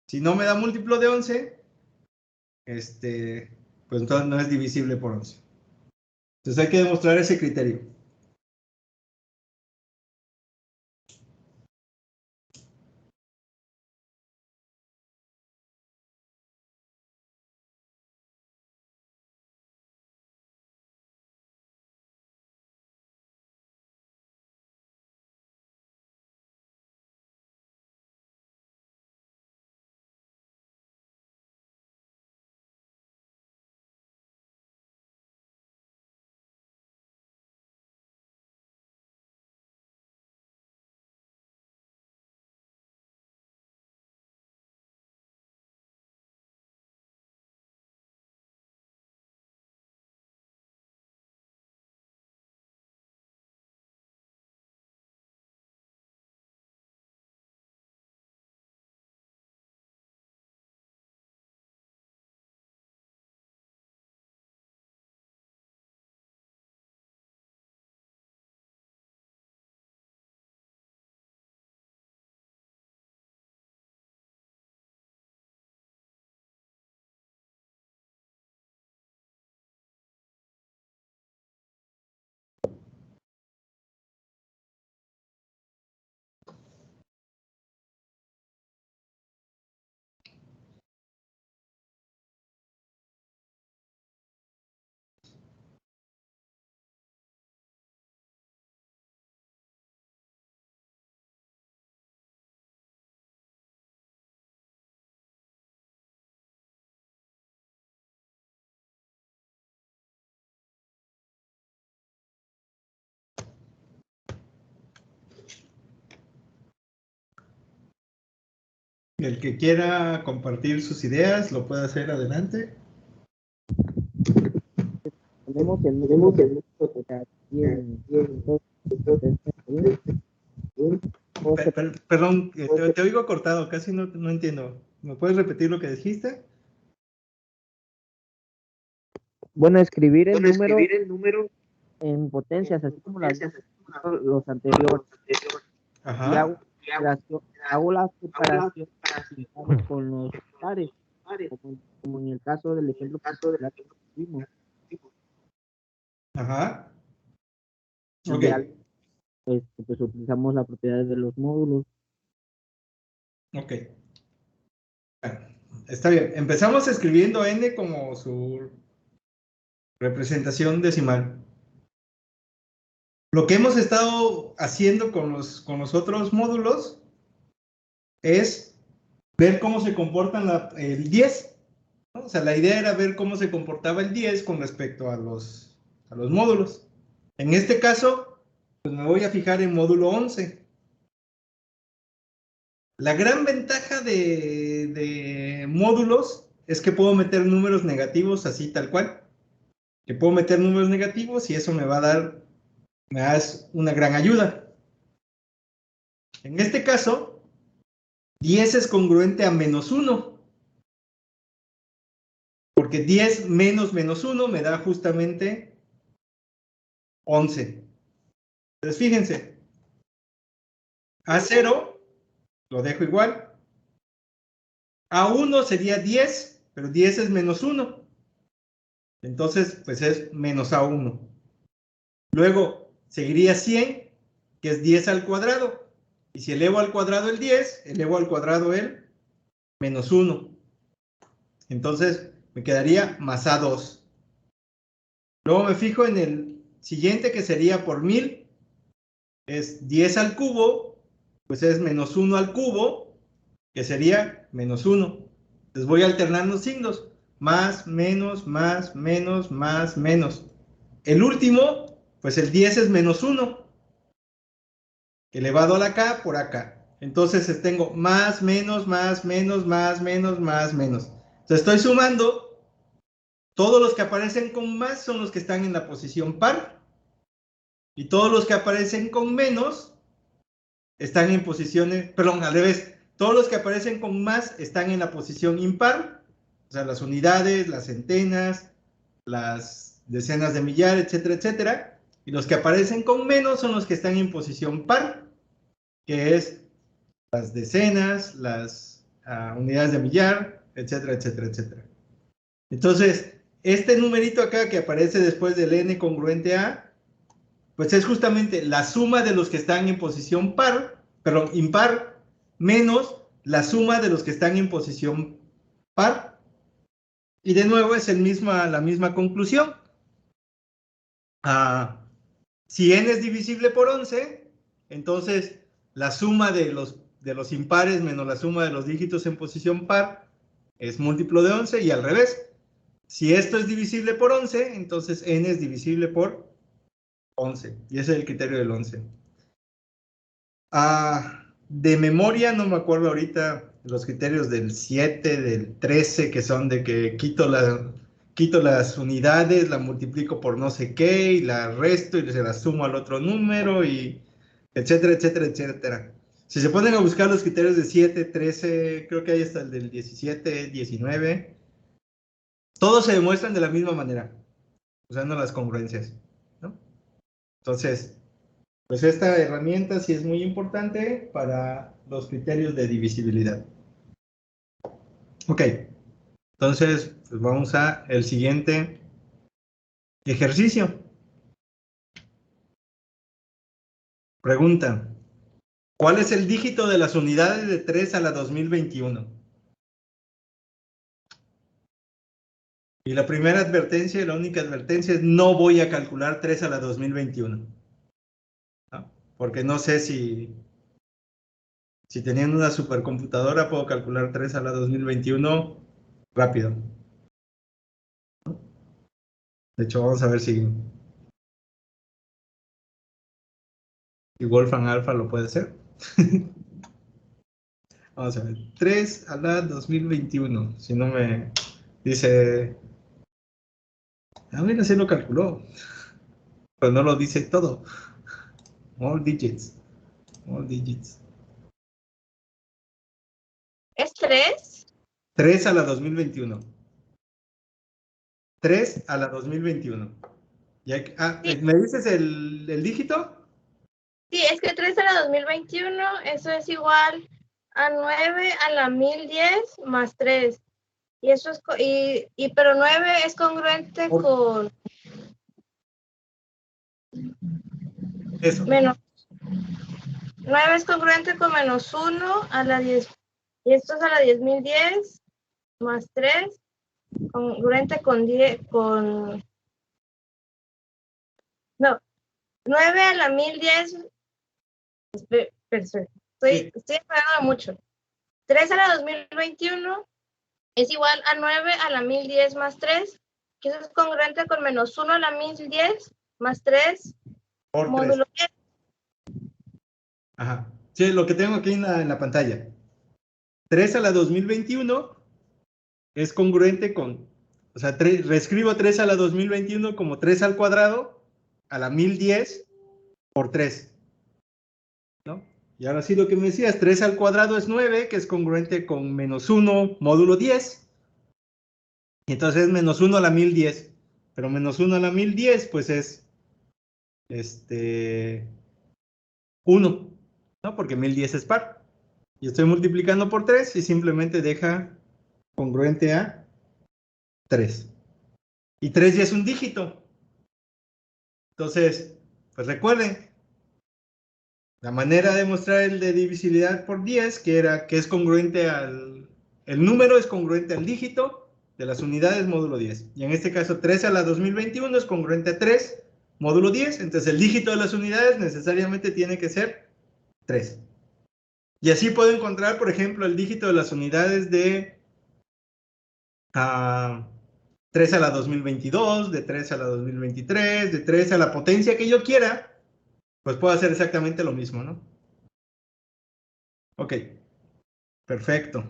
Si no me da múltiplo de 11, pues entonces no es divisible por 11. Entonces hay que demostrar ese criterio. El que quiera compartir sus ideas lo puede hacer adelante. Tenemos el número Perdón, te oigo cortado, casi no entiendo. ¿Me puedes repetir lo que dijiste? Bueno, escribir el número en potencias, así como los anteriores. Ajá. Y hago la separación con los pares, como en el caso del ejemplo que vimos. Ajá. Y Ok. ya, pues utilizamos las propiedades de los módulos. Ok. Bueno, está bien. Empezamos escribiendo n como su representación decimal. Lo que hemos estado haciendo con los otros módulos es ver cómo se comportan el 10, ¿no? O sea, la idea era ver cómo se comportaba el 10 con respecto a los módulos. En este caso, pues me voy a fijar en módulo 11. La gran ventaja de módulos es que puedo meter números negativos así tal cual. Que puedo meter números negativos y eso me da una gran ayuda. En este caso, 10 es congruente a -1. Porque 10 menos -1 me da justamente 11. Entonces, fíjense. A0 lo dejo igual. A1 sería 10, pero 10 es -1. Entonces, pues es menos A1. Luego, seguiría 100, que es 10 al cuadrado. Y si elevo al cuadrado el 10, elevo al cuadrado el -1. Entonces, me quedaría más A2. Luego me fijo en el siguiente, que sería por 1000. Es 10 al cubo, pues es -1 al cubo, que sería -1. Entonces voy alternando signos. Más, menos, más, menos, más, menos. El último, pues el 10 es -1. Elevado a la k por acá. Entonces tengo más, menos, más, menos, más, menos, más, menos. Entonces estoy sumando. Todos los que aparecen con más son los que están en la posición par. Y todos los que aparecen con menos están en posiciones, perdón, al revés. Todos los que aparecen con más están en la posición impar. O sea, las unidades, las centenas, las decenas de millar, etcétera, etcétera. Y los que aparecen con menos son los que están en posición par, que es las decenas, las unidades de millar, etcétera, etcétera, etcétera. Entonces, este numerito acá que aparece después del n congruente a, pues es justamente la suma de los que están en posición par, perdón, impar, menos la suma de los que están en posición par. Y de nuevo es la misma conclusión. Si n es divisible por 11, entonces la suma de los impares menos la suma de los dígitos en posición par es múltiplo de 11, y al revés. Si esto es divisible por 11, entonces n es divisible por 11. Y ese es el criterio del 11. De memoria no me acuerdo ahorita los criterios del 7, del 13, que son de que quito las unidades, la multiplico por no sé qué, y la resto y se la sumo al otro número, y etcétera, etcétera, etcétera. Si se ponen a buscar los criterios de 7, 13, creo que hay hasta el del 17, 19, todos se demuestran de la misma manera, usando las congruencias, ¿no? Entonces, pues esta herramienta sí es muy importante para los criterios de divisibilidad. Ok, entonces pues vamos a el siguiente ejercicio. Pregunta: ¿cuál es el dígito de las unidades de 3 a la 2021? Y la primera advertencia, la única advertencia, es no voy a calcular 3 a la 2021. ¿No? Porque no sé si teniendo una supercomputadora puedo calcular 3 a la 2021 rápido. De hecho, vamos a ver si Wolfram Alpha lo puede hacer. Vamos a ver. 3 a la 2021. Si no me dice... Ah, mira, sí lo calculó. Pero no lo dice todo. All digits. All digits. ¿Es 3? 3 a la 2021. 3 a la 2021. Sí, ¿Me dices el dígito? sí, es que 3 a la 2021, eso es igual a 9 a la 1010 más 3. Y eso es, pero 9 es congruente Ok. con Eso. menos, 9 es congruente con menos 1 a la 10, y esto es a la 10.010 más 3, congruente con 10, no, 9 a la 1010, Sí. estoy esperando mucho. 3 a la 2021 es igual a 9 a la 1010 más 3, que eso es congruente con menos 1 a la 1010 más 3 Por 3. módulo 10. Ajá. Sí, lo que tengo aquí en la pantalla. 3 a la 2021 es congruente con, o sea, reescribo 3 a la 2021 como 3 al cuadrado a la 1010 por 3, ¿no? Y ahora sí lo que me decías, 3 al cuadrado es 9, que es congruente con menos 1 módulo 10. Y entonces es menos 1 a la 1010. Pero menos 1 a la 1010, pues es 1, ¿no? Porque 1010 es par. Y estoy multiplicando por 3 y simplemente deja congruente a 3. Y 3 ya es un dígito. Entonces, pues recuerden, la manera de mostrar el de divisibilidad por 10, que es congruente el número es congruente al dígito de las unidades módulo 10. Y en este caso 3 a la 2021 es congruente a 3 módulo 10. Entonces el dígito de las unidades necesariamente tiene que ser 3. Y así puedo encontrar, por ejemplo, el dígito de las unidades de 3 a la 2022, de 3 a la 2023, de 3 a la potencia que yo quiera, pues puedo hacer exactamente lo mismo, ¿no? Ok, perfecto.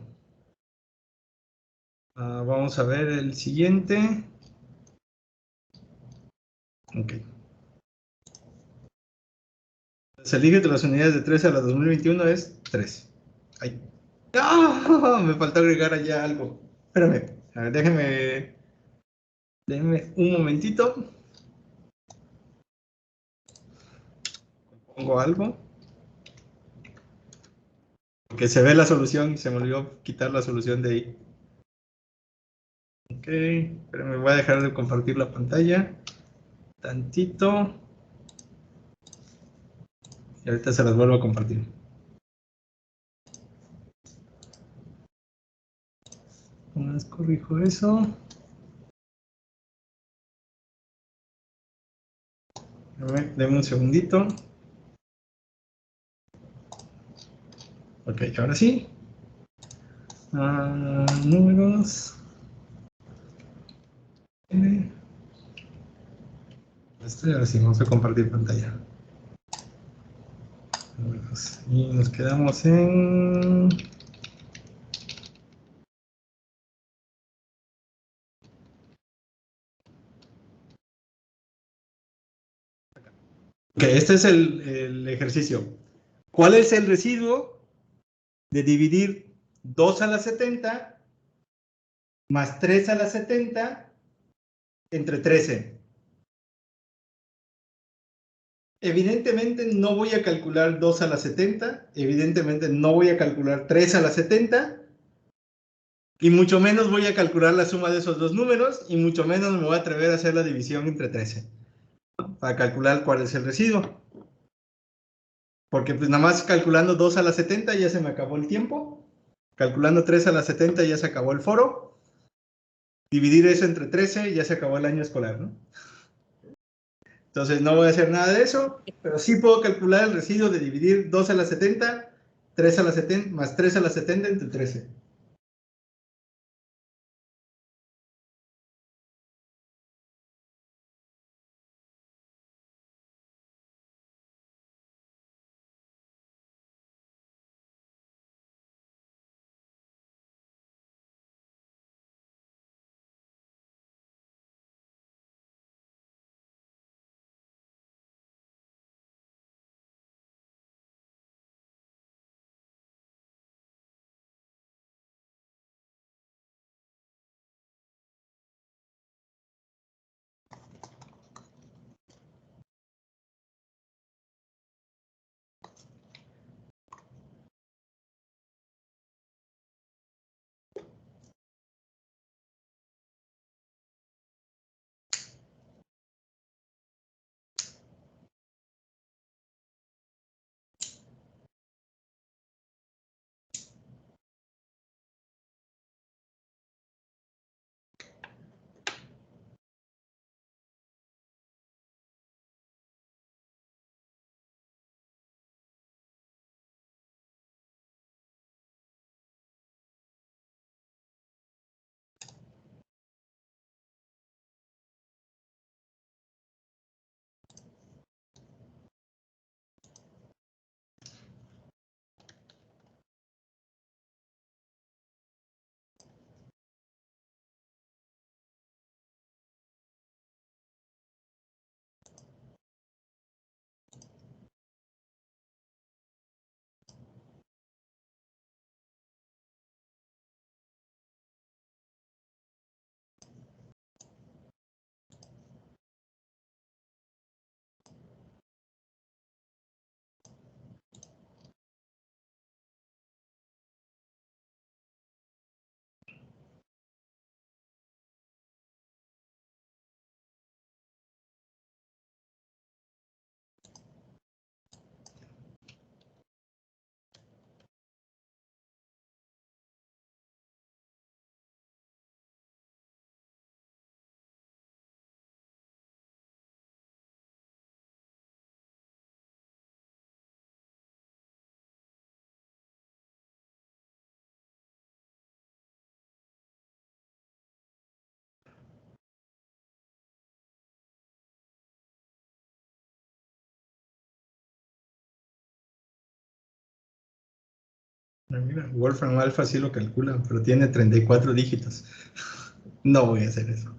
Vamos a ver el siguiente. Ok. Entonces, el dígito de las unidades de 3 a la 2021 es 3. Ay. ¡Ah! Me faltó agregar allá algo. Espérame. A ver, déjenme un momentito. Pongo algo. Porque se ve la solución y se me olvidó quitar la solución de ahí. Ok, pero me voy a dejar de compartir la pantalla. Tantito. Y ahorita se las vuelvo a compartir. Más corrijo eso. A ver, denme un segundito. Ok, ahora sí. Números. Esto y ahora sí, vamos a compartir pantalla. Números. Y nos quedamos en... Ok, este es el ejercicio. ¿Cuál es el residuo de dividir 2 a la 70 más 3 a la 70 entre 13? Evidentemente no voy a calcular 2 a la 70, evidentemente no voy a calcular 3 a la 70, y mucho menos voy a calcular la suma de esos dos números, y mucho menos me voy a atrever a hacer la división entre 13, ¿no? Para calcular cuál es el residuo. Porque pues nada más calculando 2 a la 70 ya se me acabó el tiempo, calculando 3 a la 70 ya se acabó el foro, dividir eso entre 13 ya se acabó el año escolar, ¿no? Entonces no voy a hacer nada de eso, pero sí puedo calcular el residuo de dividir 2 a la 70, 3 a la 70, más 3 a la 70 entre 13. Mira, Wolfram Alpha sí lo calcula, pero tiene 34 dígitos. No voy a hacer eso.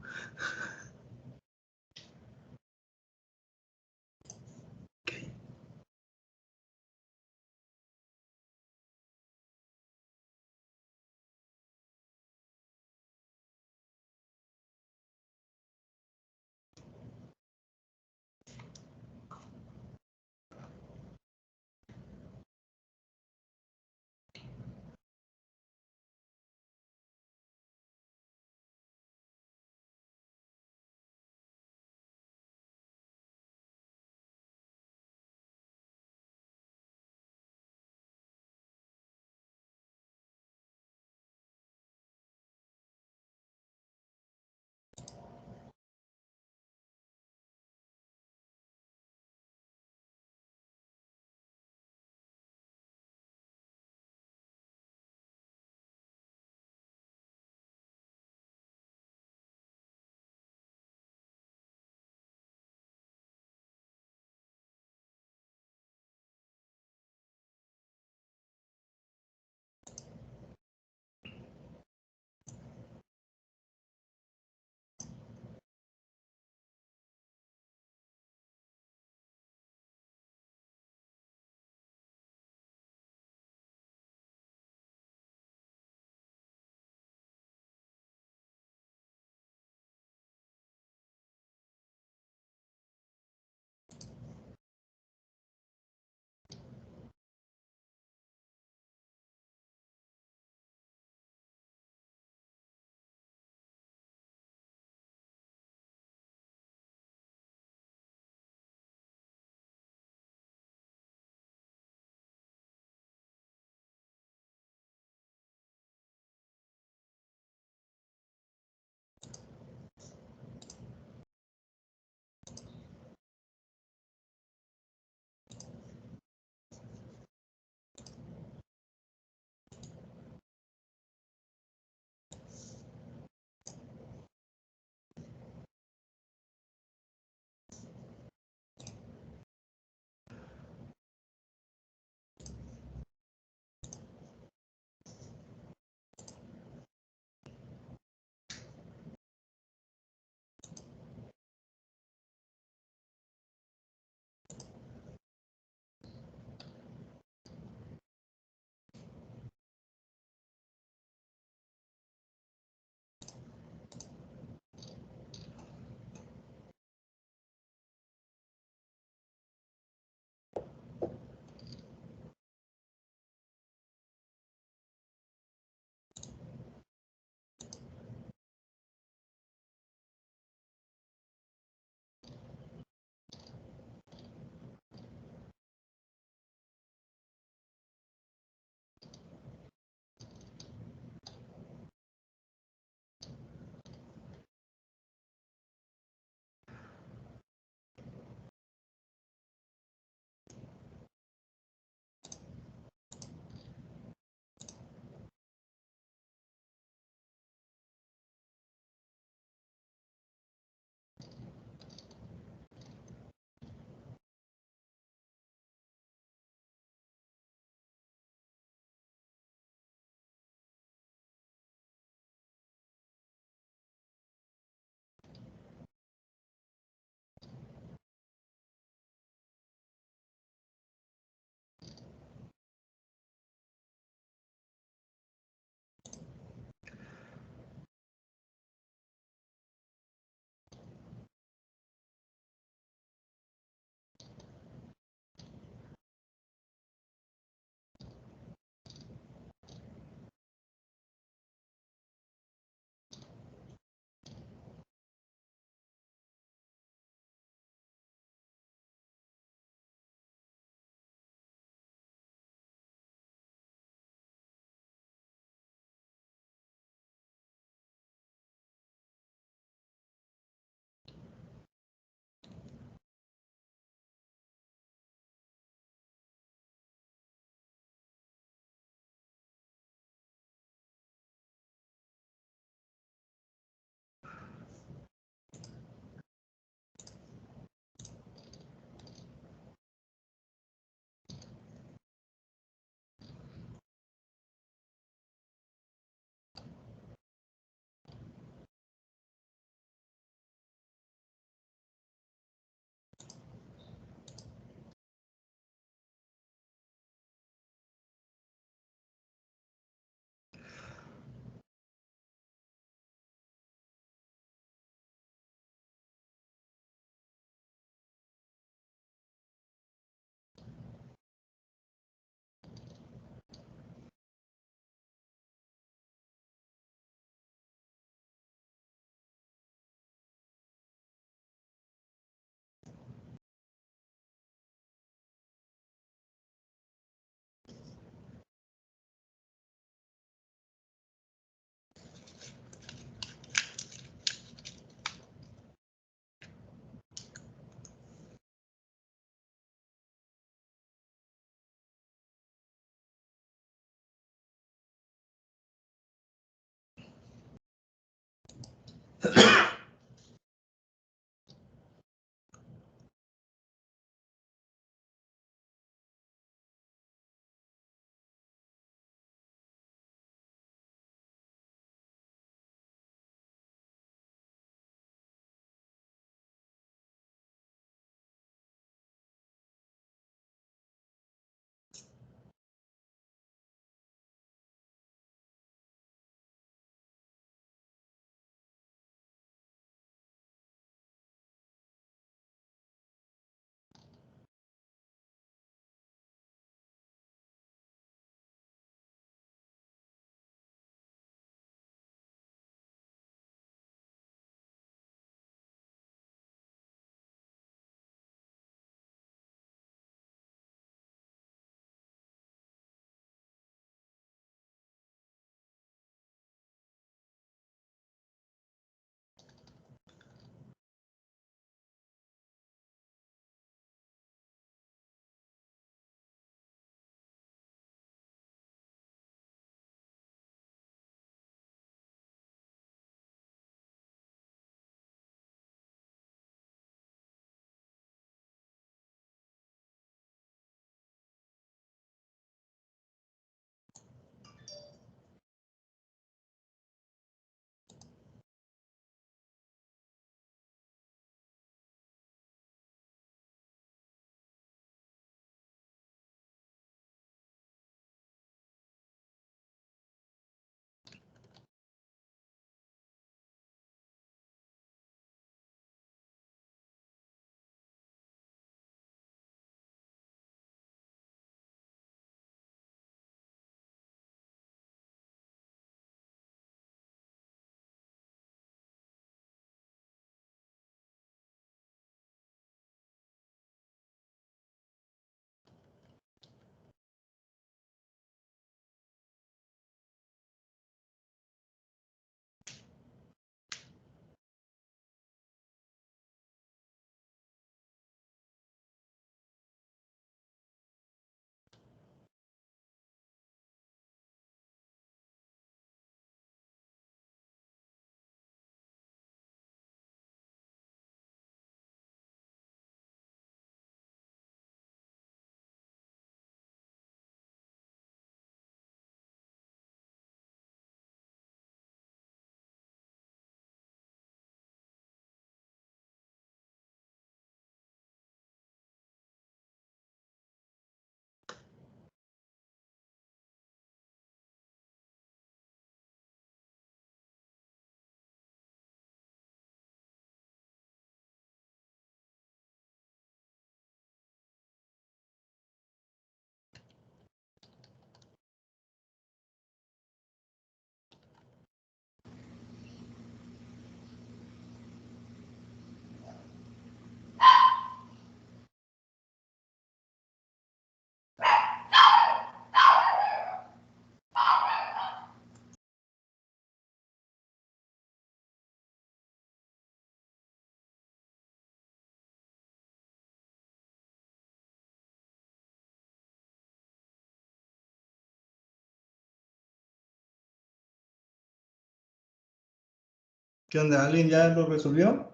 ¿Qué onda? ¿Alguien ya lo resolvió?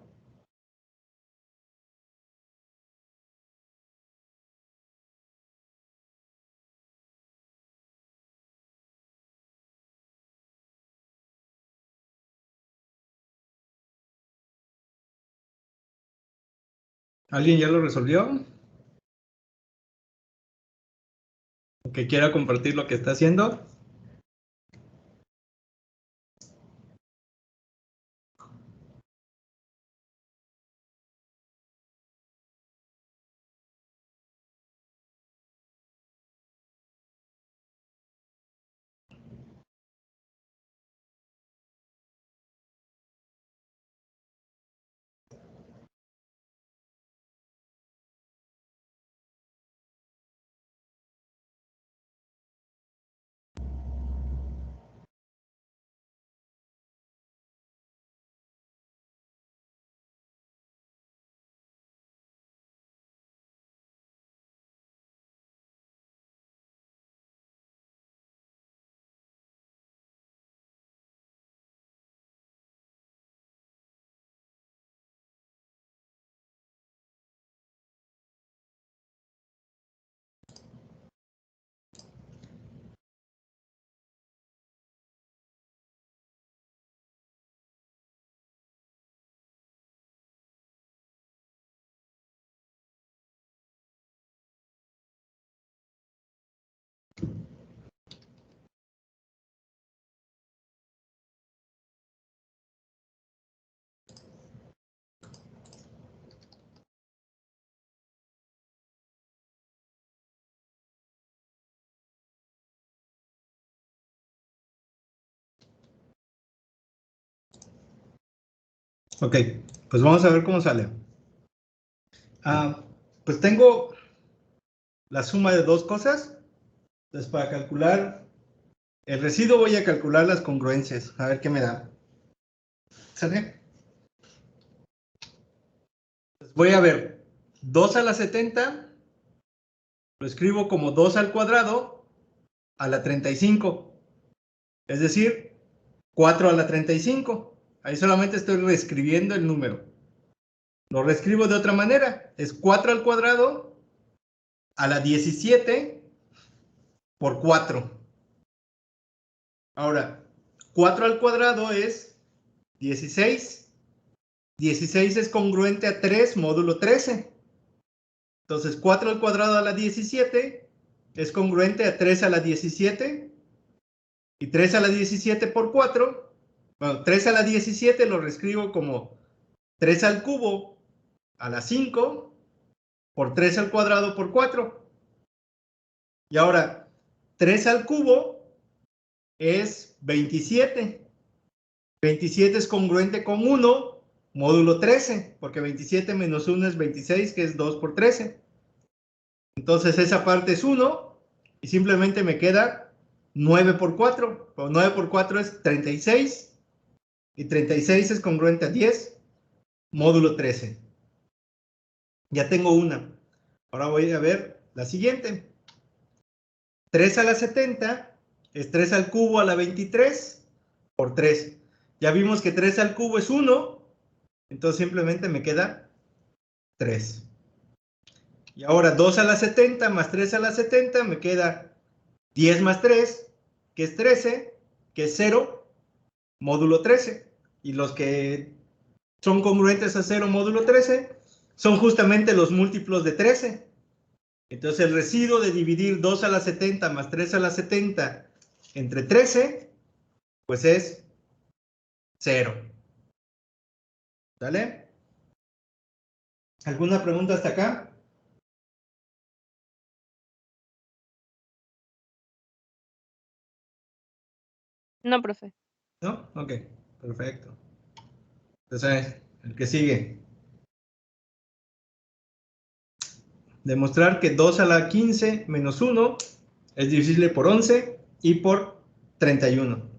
¿Alguien ya lo resolvió? ¿O que quiera compartir lo que está haciendo? Ok, pues vamos a ver cómo sale. Pues tengo la suma de dos cosas. Entonces, para calcular el residuo voy a calcular las congruencias. A ver qué me da. ¿Sale? Pues voy a ver 2 a la 70. Lo escribo como 2 al cuadrado a la 35. Es decir, 4 a la 35. Ahí solamente estoy reescribiendo el número. Lo reescribo de otra manera. Es 4 al cuadrado a la 17 por 4. Ahora, 4 al cuadrado es 16. 16 es congruente a 3 módulo 13. Entonces, 4 al cuadrado a la 17 es congruente a 3 a la 17. Y 3 a la 17 por 4. Bueno, 3 a la 17 lo reescribo como 3 al cubo a la 5 por 3 al cuadrado por 4. Y ahora, 3 al cubo es 27. 27 es congruente con 1 módulo 13, porque 27 menos 1 es 26, que es 2 por 13. Entonces esa parte es 1 y simplemente me queda 9 por 4. Pues 9 por 4 es 36 y 36 es congruente a 10 módulo 13. Ya tengo una. Ahora voy a ver la siguiente. 3 a la 70 es 3 al cubo a la 23 por 3. Ya vimos que 3 al cubo es 1, entonces simplemente me queda 3. Y ahora 2 a la 70 más 3 a la 70 me queda 10 más 3, que es 13, que es 0, módulo 13. Y los que son congruentes a 0 módulo 13 son justamente los múltiplos de 13. Entonces el residuo de dividir 2 a la 70 más 3 a la 70 entre 13, pues es 0. ¿Sale? ¿Alguna pregunta hasta acá? No, profe. ¿No? Ok, perfecto. Entonces, el que sigue. Demostrar que 2 a la 15 menos 1 es divisible por 11 y por 31.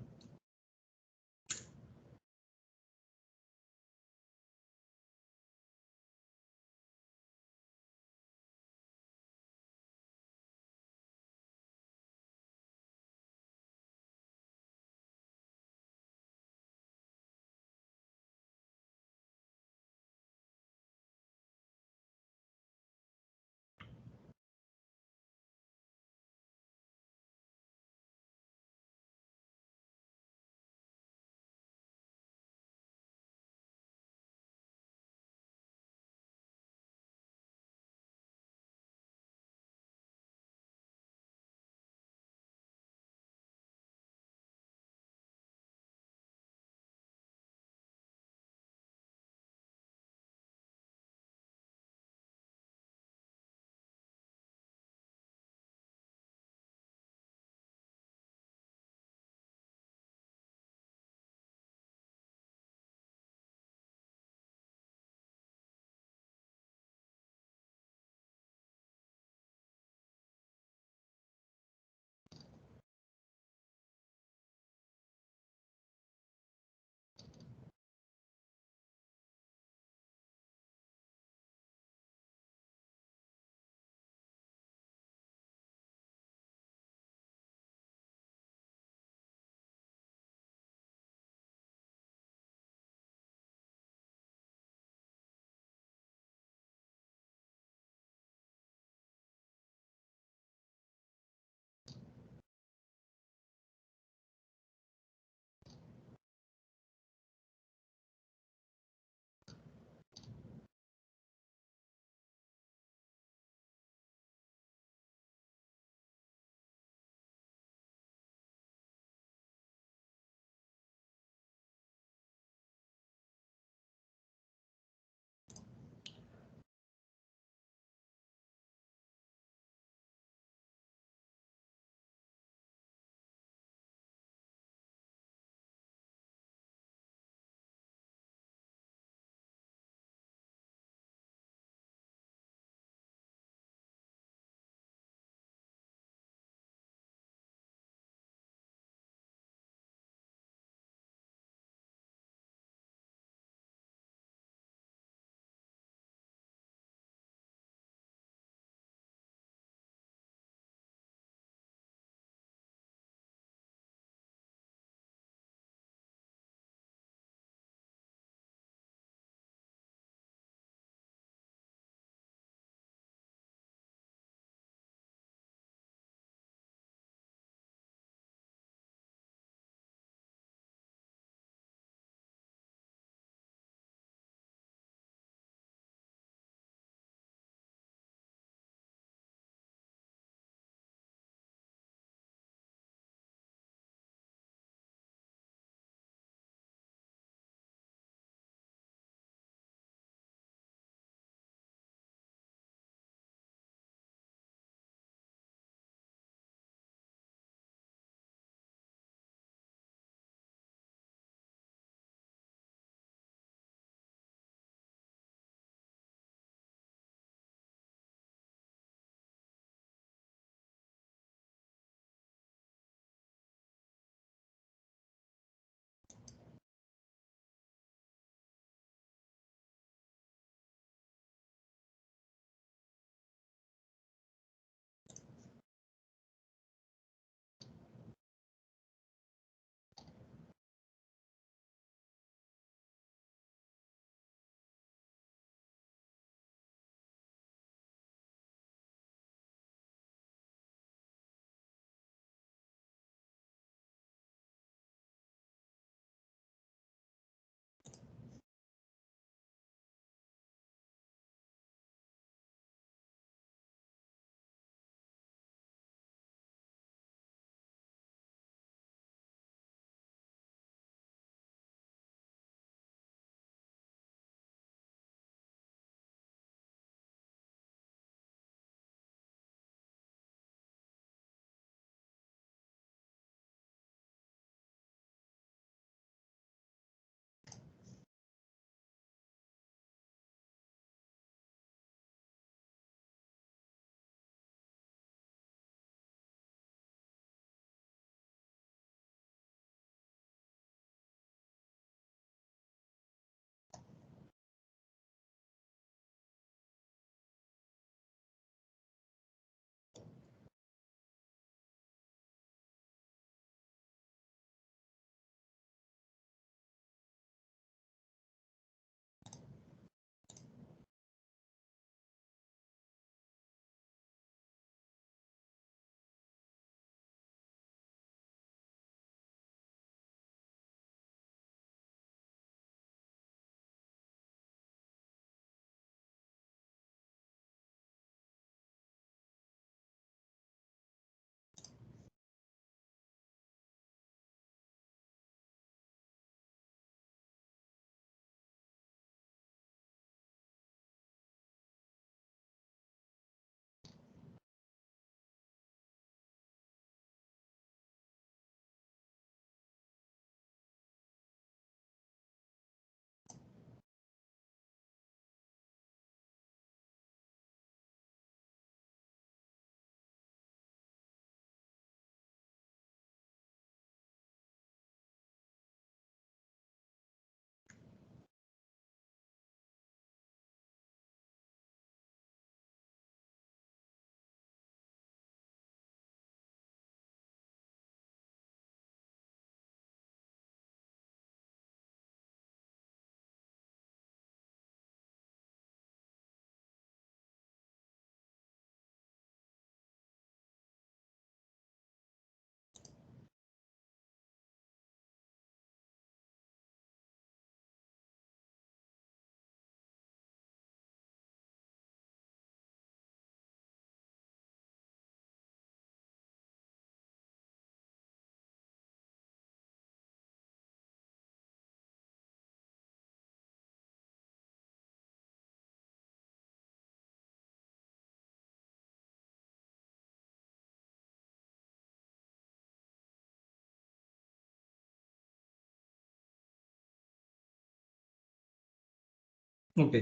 Ok.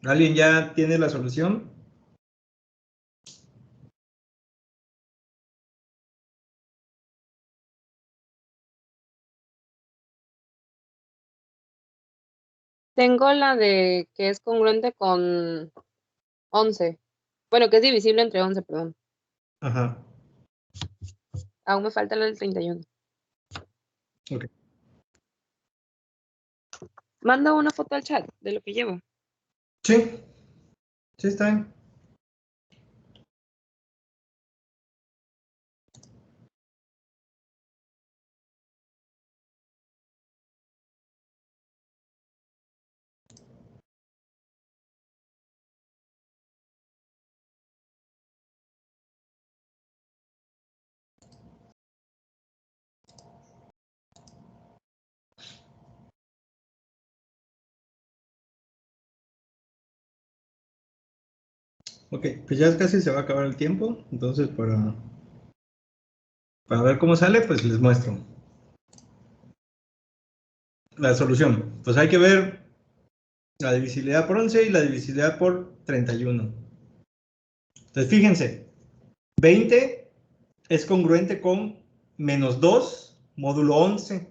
¿Alguien ya tiene la solución? Tengo la de que es congruente con 11. Bueno, que es divisible entre 11, perdón. Ajá. Aún me falta la del 31. Ok. Manda una foto al chat de lo que llevo. Sí. Sí, está bien. Ok, pues ya casi se va a acabar el tiempo, entonces para ver cómo sale, pues les muestro la solución. Pues hay que ver la divisibilidad por 11 y la divisibilidad por 31. Entonces fíjense, 20 es congruente con menos 2 módulo 11.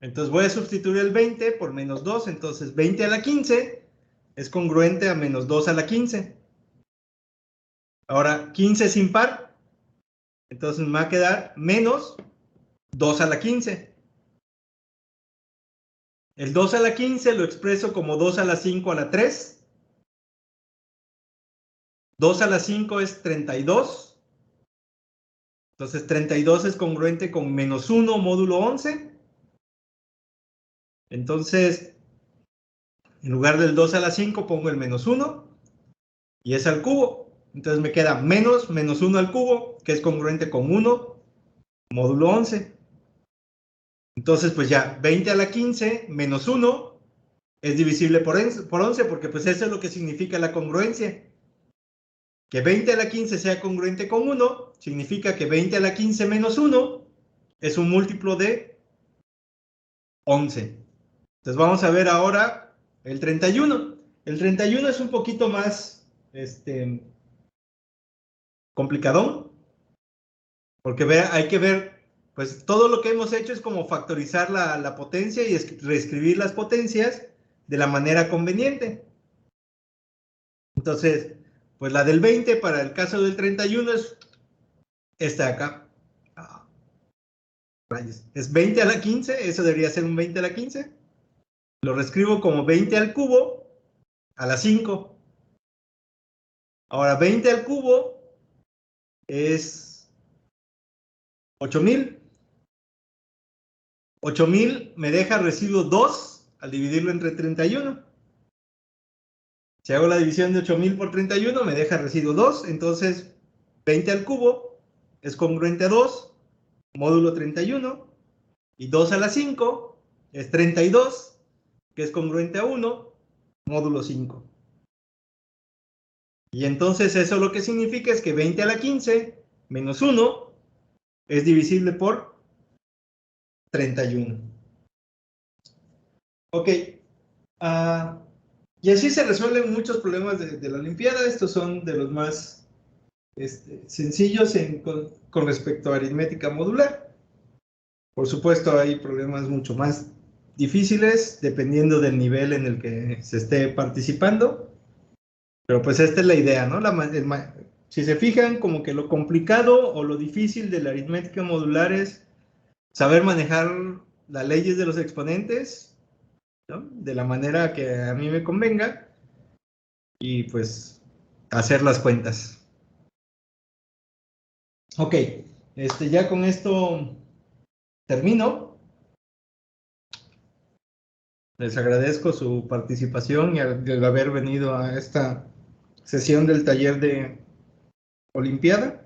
Entonces voy a sustituir el 20 por menos 2, entonces 20 a la 15 es congruente a menos 2 a la 15. Ahora 15 es impar, entonces me va a quedar menos 2 a la 15. El 2 a la 15 lo expreso como 2 a la 5 a la 3. 2 a la 5 es 32. Entonces 32 es congruente con menos 1 módulo 11. Entonces, en lugar del 2 a la 5 pongo el menos 1 y es al cubo. Entonces me queda menos 1 al cubo, que es congruente con 1 módulo 11. Entonces, pues ya 20 a la 15 menos 1 es divisible por 11, porque pues eso es lo que significa la congruencia. Que 20 a la 15 sea congruente con 1 significa que 20 a la 15 menos 1 es un múltiplo de 11. Entonces vamos a ver ahora el 31. El 31 es un poquito más complicadón, porque hay que ver, pues todo lo que hemos hecho es como factorizar la potencia y reescribir las potencias de la manera conveniente. Entonces, pues la del 20 para el caso del 31 es esta de acá. Es 20 a la 15, eso debería ser un 20 a la 15. Lo reescribo como 20 al cubo a la 5. Ahora 20 al cubo es 8000. 8000 me deja residuo 2 al dividirlo entre 31. Si hago la división de 8000 por 31 me deja residuo 2. Entonces 20 al cubo es congruente a 2 módulo 31. Y 2 a la 5 es 32, que es congruente a 1 módulo 5. Y entonces eso lo que significa es que 20 a la 15 menos 1 es divisible por 31. Ok. Y así se resuelven muchos problemas de la Olimpiada. Estos son de los más sencillos con respecto a aritmética modular. Por supuesto, hay problemas mucho más difíciles dependiendo del nivel en el que se esté participando. Pero pues esta es la idea, ¿no? Si se fijan, como que lo complicado o lo difícil de la aritmética modular es saber manejar las leyes de los exponentes, ¿no? De la manera que a mí me convenga y pues hacer las cuentas. Ok, ya con esto termino. Les agradezco su participación y el haber venido a esta sesión del taller de Olimpiada.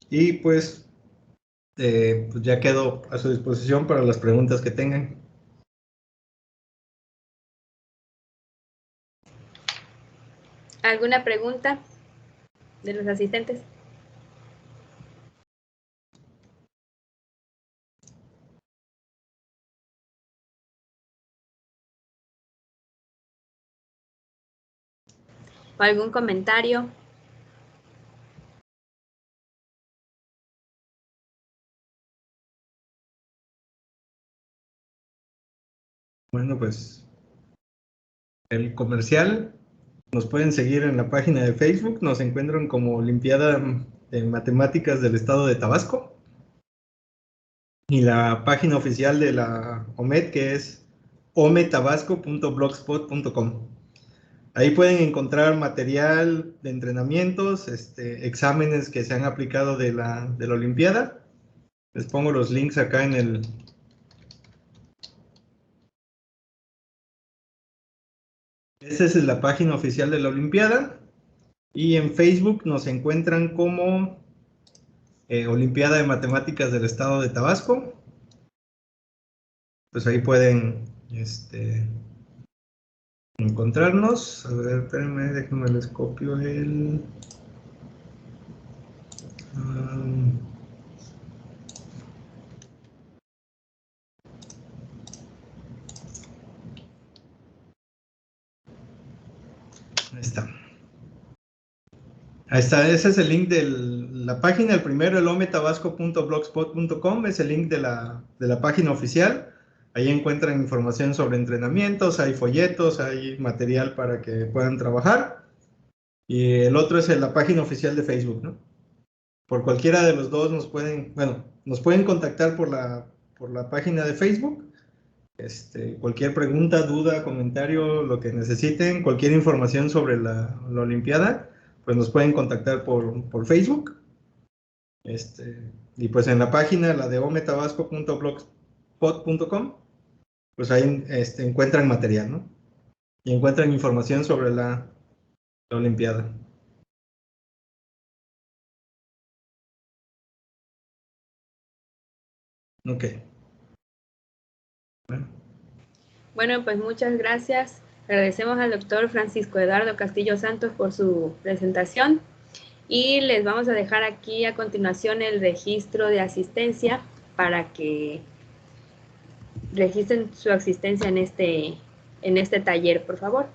Y pues ya quedo a su disposición para las preguntas que tengan. ¿Alguna pregunta de los asistentes? o algún comentario. Bueno, pues el comercial, nos pueden seguir en la página de Facebook, nos encuentran como Olimpiada de Matemáticas del Estado de Tabasco, y la página oficial de la OMED, que es ometabasco.blogspot.com. Ahí pueden encontrar material de entrenamientos, exámenes que se han aplicado de la Olimpiada. Les pongo los links acá en el... Esa es la página oficial de la Olimpiada. Y en Facebook nos encuentran como Olimpiada de Matemáticas del Estado de Tabasco. Pues ahí pueden encontrarnos. A ver, espérenme, déjenme les copio el... ahí está. Ahí está, ese es el link de la página. El primero, el ometabasco.blogspot.com, es el link de la página oficial. Ahí encuentran información sobre entrenamientos, hay folletos, hay material para que puedan trabajar. Y el otro es la página oficial de Facebook, ¿no? Por cualquiera de los dos nos pueden contactar por la página de Facebook. Cualquier pregunta, duda, comentario, lo que necesiten, cualquier información sobre la Olimpiada, pues nos pueden contactar por Facebook. Y pues en la página, la de ometabasco.blogspot.com, pues ahí encuentran material, ¿no? Y encuentran información sobre la Olimpiada. Ok. Bueno, pues muchas gracias. Agradecemos al doctor Francisco Eduardo Castillo Santos por su presentación y les vamos a dejar aquí a continuación el registro de asistencia para que registren su asistencia en este taller, por favor.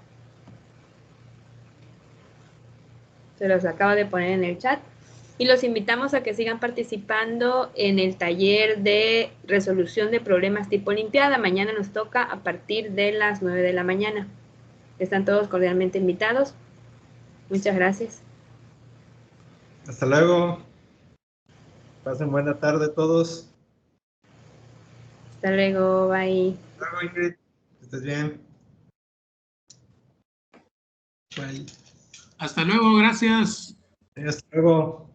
Se los acabo de poner en el chat. Y los invitamos a que sigan participando en el taller de resolución de problemas tipo Olimpiada. Mañana nos toca a partir de las 9 de la mañana. Están todos cordialmente invitados. Muchas gracias. Hasta luego. Pasen buena tarde todos. Hasta luego, bye. Hasta luego, Ingrid. Que estés bien. Bye. Hasta luego, gracias. Hasta luego.